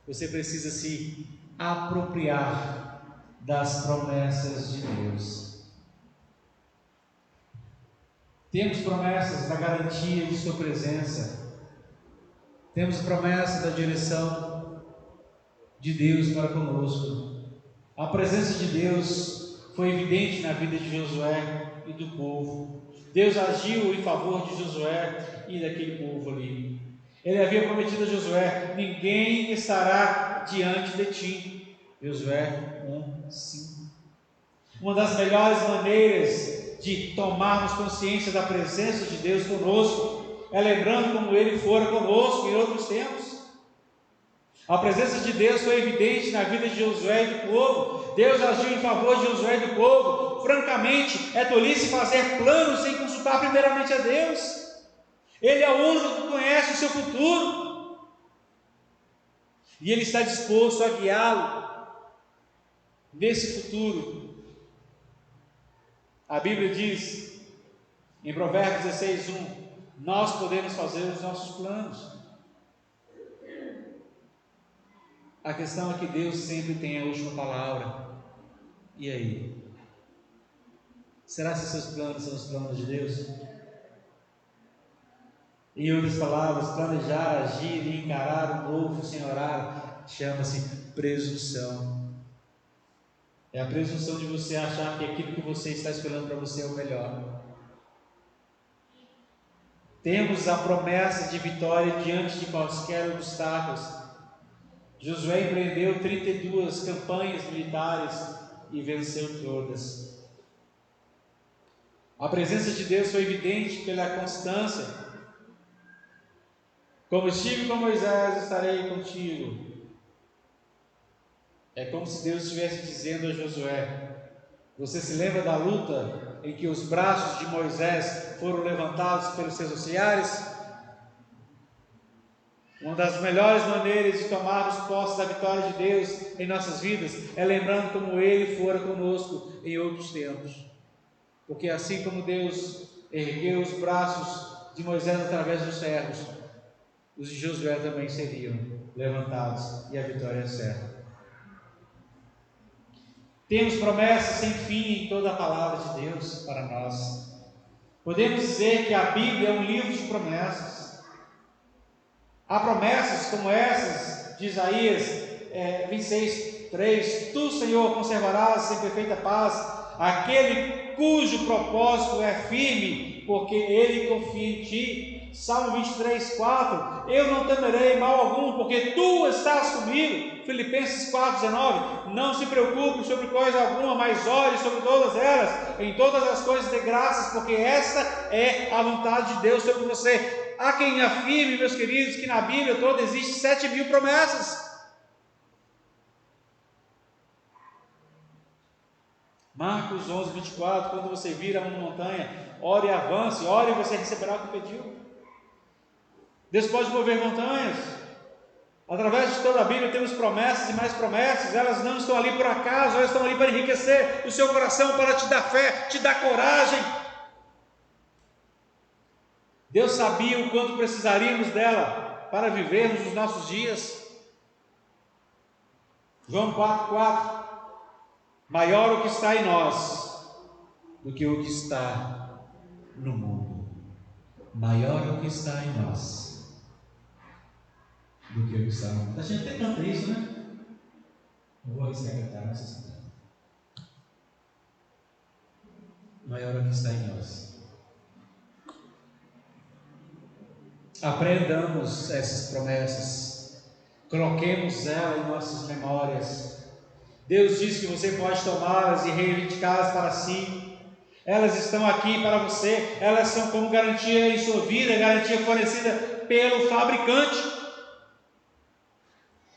Você precisa se apropriar das promessas de Deus. Temos promessas da garantia de sua presença. Temos promessa da direção de Deus para conosco. A presença de Deus foi evidente na vida de Josué e do povo. Deus agiu em favor de Josué e daquele povo ali. Ele havia prometido a Josué: ninguém estará diante de ti. Josué 1:5. Uma das melhores maneiras de tomarmos consciência da presença de Deus conosco é lembrando como Ele fora conosco em outros tempos. A presença de Deus foi evidente na vida de Josué e do povo. Deus agiu em favor de Josué e do povo. Francamente, é tolice fazer planos sem consultar primeiramente a Deus. Ele é o único que conhece o seu futuro. E Ele está disposto a guiá-lo nesse futuro. A Bíblia diz, em Provérbios 16:1, nós podemos fazer os nossos planos. A questão é que Deus sempre tem a última palavra. E aí? Será que seus planos são os planos de Deus? Em outras palavras, planejar, agir e encarar o novo sem orar chama-se presunção. É a presunção de você achar que aquilo que você está esperando para você é o melhor. Temos a promessa de vitória diante de quaisquer obstáculos. Josué empreendeu 32 campanhas militares e venceu todas. A presença de Deus foi evidente pela constância. Como estive com Moisés, estarei contigo. É como se Deus estivesse dizendo a Josué: você se lembra da luta em que os braços de Moisés foram levantados pelos seus auxiliares? Uma das melhores maneiras de tomarmos posse da vitória de Deus em nossas vidas é lembrando como Ele fora conosco em outros tempos. Porque assim como Deus ergueu os braços de Moisés através dos servos, os de Josué também seriam levantados e a vitória é certa. Temos promessas sem fim em toda a palavra de Deus para nós. Podemos dizer que a Bíblia é um livro de promessas. Há promessas como essas de Isaías 26:3: tu, Senhor, conservarás em perfeita paz aquele cujo propósito é firme, porque ele confia em ti. Salmo 23:4: eu não temerei mal algum, porque tu estás comigo. Filipenses 4:19: não se preocupe sobre coisa alguma, mas ore sobre todas elas, em todas as coisas dê graças, porque esta é a vontade de Deus sobre você. Há quem afirme, meus queridos, que na Bíblia toda existe 7.000 promessas. Marcos 11:24: quando você vir a uma montanha, ore e avance, ore e você receberá o que pediu. Deus pode mover montanhas. Através de toda a Bíblia temos promessas e mais promessas. Elas não estão ali por acaso, elas estão ali para enriquecer o seu coração, para te dar fé, te dar coragem. Deus sabia o quanto precisaríamos dela para vivermos os nossos dias. João 4:4: maior o que está em nós do que o que está no mundo. Maior o que está em nós do que o que está no mundo. A gente até canta isso, né? Não vou arriscar cantar, mas vocês cantam. Maior o que está em nós. Aprendamos essas promessas, coloquemos elas em nossas memórias. Deus diz que você pode tomá-las e reivindicá-las para si. Elas estão aqui para você, elas são como garantia em sua vida, garantia fornecida pelo fabricante.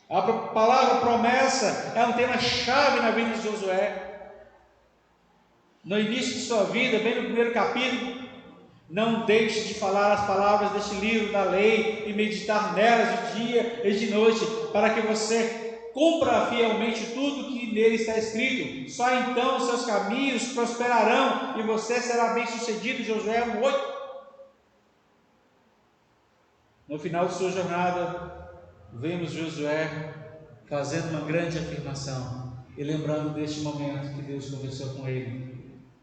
A palavra promessa é um tema chave na vida de Josué. No início de sua vida, bem no primeiro capítulo: não deixe de falar as palavras deste livro da lei e meditar nelas de dia e de noite, para que você cumpra fielmente tudo que nele está escrito. Só então os seus caminhos prosperarão e você será bem sucedido. Josué 1:8. No final de sua jornada, vemos Josué fazendo uma grande afirmação e lembrando deste momento que Deus conversou com ele.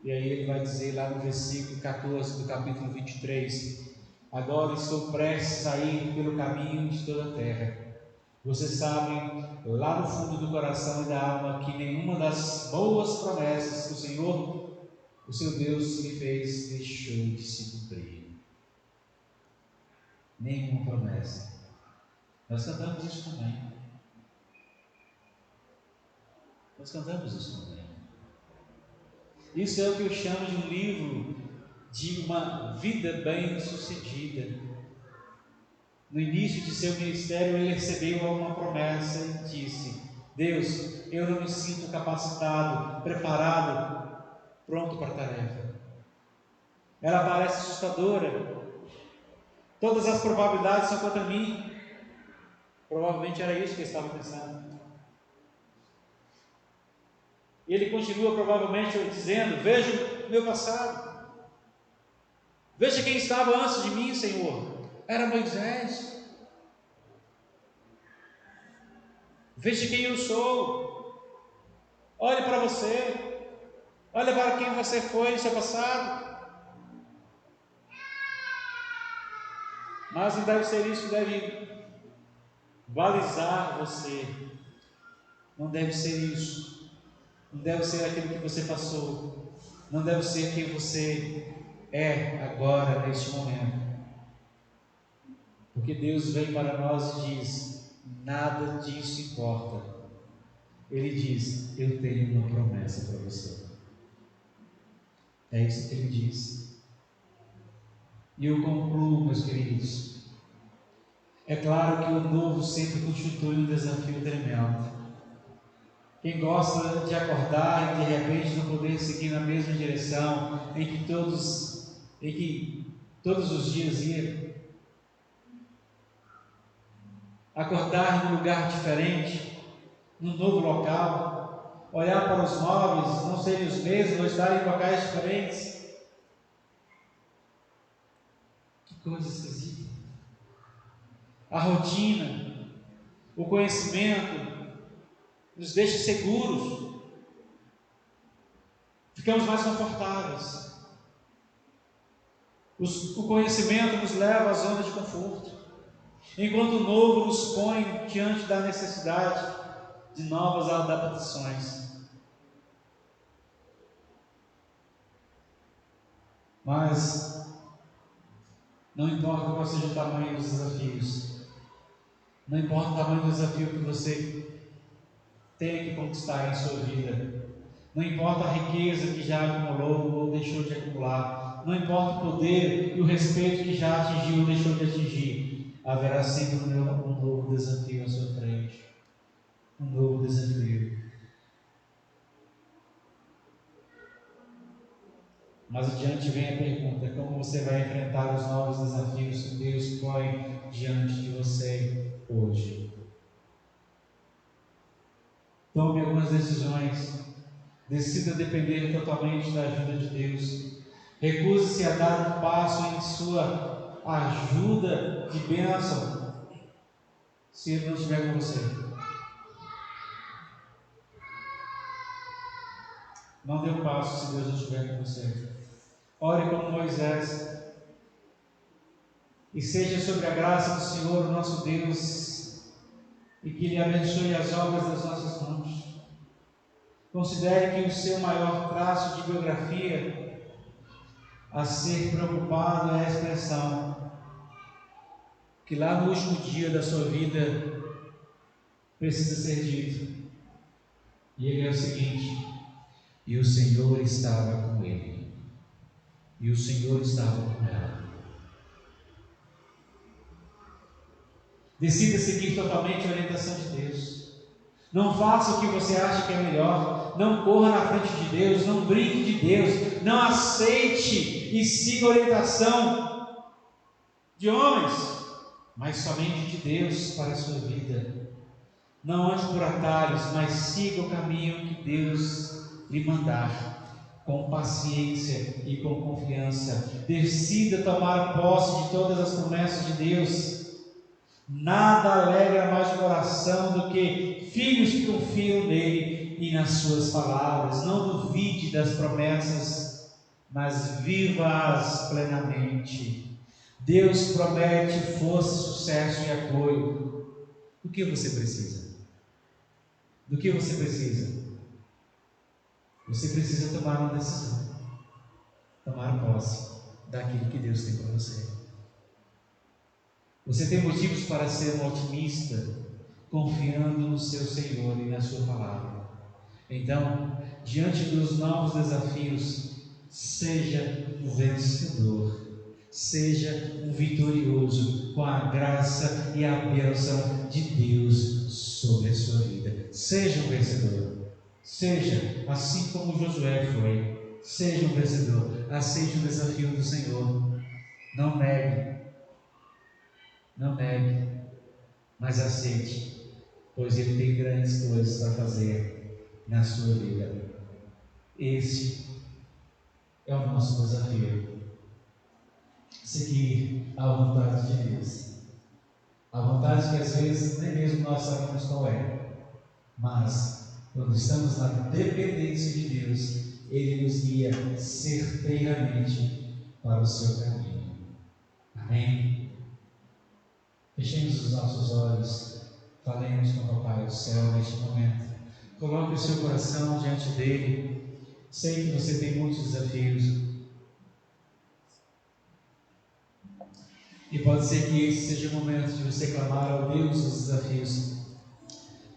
E aí ele vai dizer lá no versículo 14 do capítulo 23: agora estou prestes a ir pelo caminho de toda a terra. Vocês sabem, lá no fundo do coração e da alma, que nenhuma das boas promessas que o Senhor, o seu Deus, lhe fez, deixou de se cumprir. Nenhuma promessa. Nós cantamos isso também. Nós cantamos isso também. Isso é o que eu chamo de um livro de uma vida bem sucedida. no início de seu ministério, ele recebeu uma promessa e disse: Deus, eu não me sinto capacitado, preparado, pronto para a tarefa. Ela parece assustadora. Todas as probabilidades são contra mim. Provavelmente era isso que ele estava pensando. E ele continua provavelmente dizendo: veja o meu passado. Veja quem estava antes de mim, Senhor. Era Moisés. Veja quem eu sou. Olhe para você. Olhe para quem você foi no seu passado. Mas não deve ser isso que deve balizar você. Não deve ser isso. Não deve ser aquilo que você passou. Não deve ser quem você é agora, neste momento. Porque Deus vem para nós e diz: nada disso importa. Ele diz: eu tenho uma promessa para você. É isso que ele diz. E eu concluo, meus queridos. É claro que o novo sempre constitui um desafio tremendo. Quem gosta de acordar e de repente não poder seguir na mesma direção em que todos os dias ia, acordar em um lugar diferente, num novo local, olhar para os móveis, não serem os mesmos, ou estar em locais diferentes. Que coisa esquisita. A rotina, o conhecimento nos deixa seguros, ficamos mais confortáveis. O conhecimento nos leva à zona de conforto, enquanto o novo nos põe diante da necessidade de novas adaptações. Mas não importa qual seja o tamanho dos desafios, não importa o tamanho do desafio que você tenha que conquistar em sua vida, não importa a riqueza que já acumulou ou deixou de acumular, não importa o poder e o respeito que já atingiu ou deixou de atingir, haverá sempre um novo desafio à sua frente. Um novo desafio. Mas adiante vem a pergunta: como você vai enfrentar os novos desafios que Deus põe diante de você hoje? Tome algumas decisões. Decida depender totalmente da ajuda de Deus. Recuse-se a dar um passo em sua ajuda de bênção, se Ele não estiver com você. Não dê um passo se Deus não estiver com você. Ore como Moisés e seja sobre a graça do Senhor, o nosso Deus, e que Ele abençoe as obras das nossas mãos. Considere que o seu maior traço de biografia a ser preocupado é a expressão que lá no último dia da sua vida precisa ser dito. E ele é o seguinte: e o Senhor estava com ele, e o Senhor estava com ela. Decida seguir totalmente a orientação de Deus. Não faça o que você acha que é melhor. Não corra na frente de Deus. Não brinque de Deus. Não aceite e siga a orientação de homens, mas somente de Deus para a sua vida. Não ande por atalhos, mas siga o caminho que Deus lhe mandar, com paciência e com confiança. Decida tomar posse de todas as promessas de Deus. Nada alegra mais o coração do que filhos que confiam nele e nas suas palavras. Não duvide das promessas, mas viva-as plenamente. Deus promete força, sucesso e apoio. Do que você precisa? Do que você precisa? Você precisa tomar uma decisão, tomar posse daquilo que Deus tem para você. Você tem motivos para ser um otimista, confiando no seu Senhor e na sua palavra. Então, diante dos novos desafios, seja um vencedor. Seja um vitorioso com a graça e a bênção de Deus sobre a sua vida. Seja um vencedor. Seja assim como Josué foi. Seja um vencedor. Aceite o desafio do Senhor. Não negue. Não negue. Mas aceite. Pois Ele tem grandes coisas para fazer na sua vida. Esse é o nosso desafio. Seguir a vontade de Deus. A vontade que às vezes nem mesmo nós sabemos qual é. Mas, quando estamos na dependência de Deus, Ele nos guia certeiramente para o seu caminho. Amém? Fechemos os nossos olhos. Falemos com o Papai do Céu neste momento. Coloque o seu coração diante dele. Sei que você tem muitos desafios. E pode ser que esse seja o momento de você clamar ao Deus dos desafios,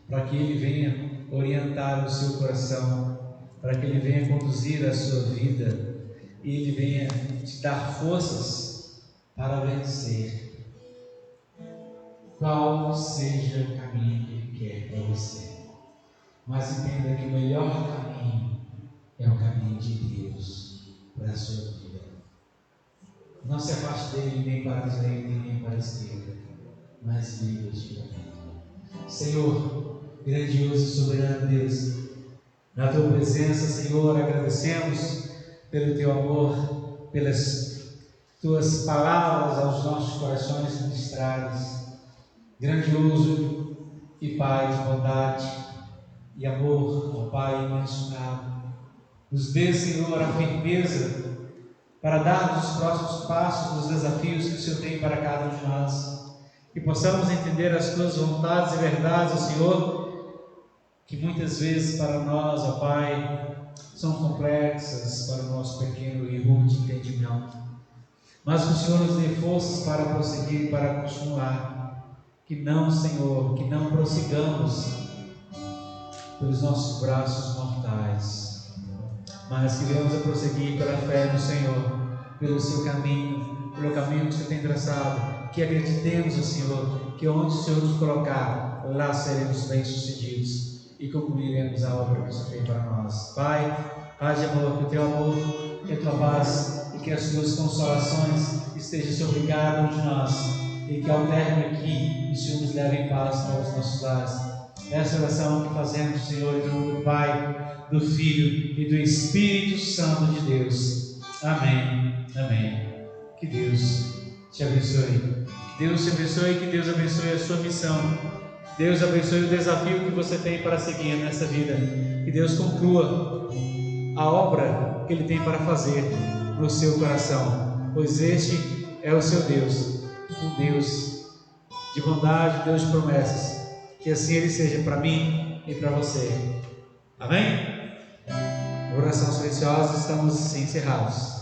para que Ele venha orientar o seu coração, para que Ele venha conduzir a sua vida, e Ele venha te dar forças para vencer. Qual seja o caminho que Ele quer para você. Mas entenda que o melhor caminho é o caminho de Deus para a sua vida. Não se afaste dele nem para a direita nem para a esquerda, mas viva este caminho. Senhor, grandioso e soberano Deus, na tua presença, Senhor, agradecemos pelo teu amor, pelas tuas palavras aos nossos corações ministradas. Grandioso e Pai de bondade e amor, ó Pai imensurável, nos dê, Senhor, a firmeza para dar os próximos passos dos desafios que o Senhor tem para cada um de nós, que possamos entender as tuas vontades e verdades, ó Senhor, que muitas vezes para nós, ó Pai, são complexas para o nosso pequeno e rude entendimento, mas que o Senhor nos dê forças para prosseguir, para continuar, que não, Senhor, que não prossigamos pelos nossos braços mortais, mas que venhamos a prosseguir pela fé no Senhor, pelo seu caminho, pelo caminho que o Senhor tem traçado, que acreditemos, Senhor, que onde o Senhor nos colocar, lá seremos bem-sucedidos e concluiremos a obra que o Senhor tem para nós. Pai, Pai de amor, que o teu amor, que a tua paz e que as tuas consolações estejam sobre cada um de nós, e que ao término aqui o Senhor nos leve em paz para os nossos lares. Essa oração que fazemos, Senhor, em nome do Pai, do Filho e do Espírito Santo de Deus. Amém. Amém. Que Deus te abençoe. Que Deus te abençoe, que Deus abençoe a sua missão. Deus abençoe o desafio que você tem para seguir nessa vida. Que Deus conclua a obra que Ele tem para fazer no seu coração, pois este é o seu Deus, um Deus de bondade, Deus de promessas. Que assim Ele seja para mim e para você. Amém? Oração silenciosa, estamos encerrados.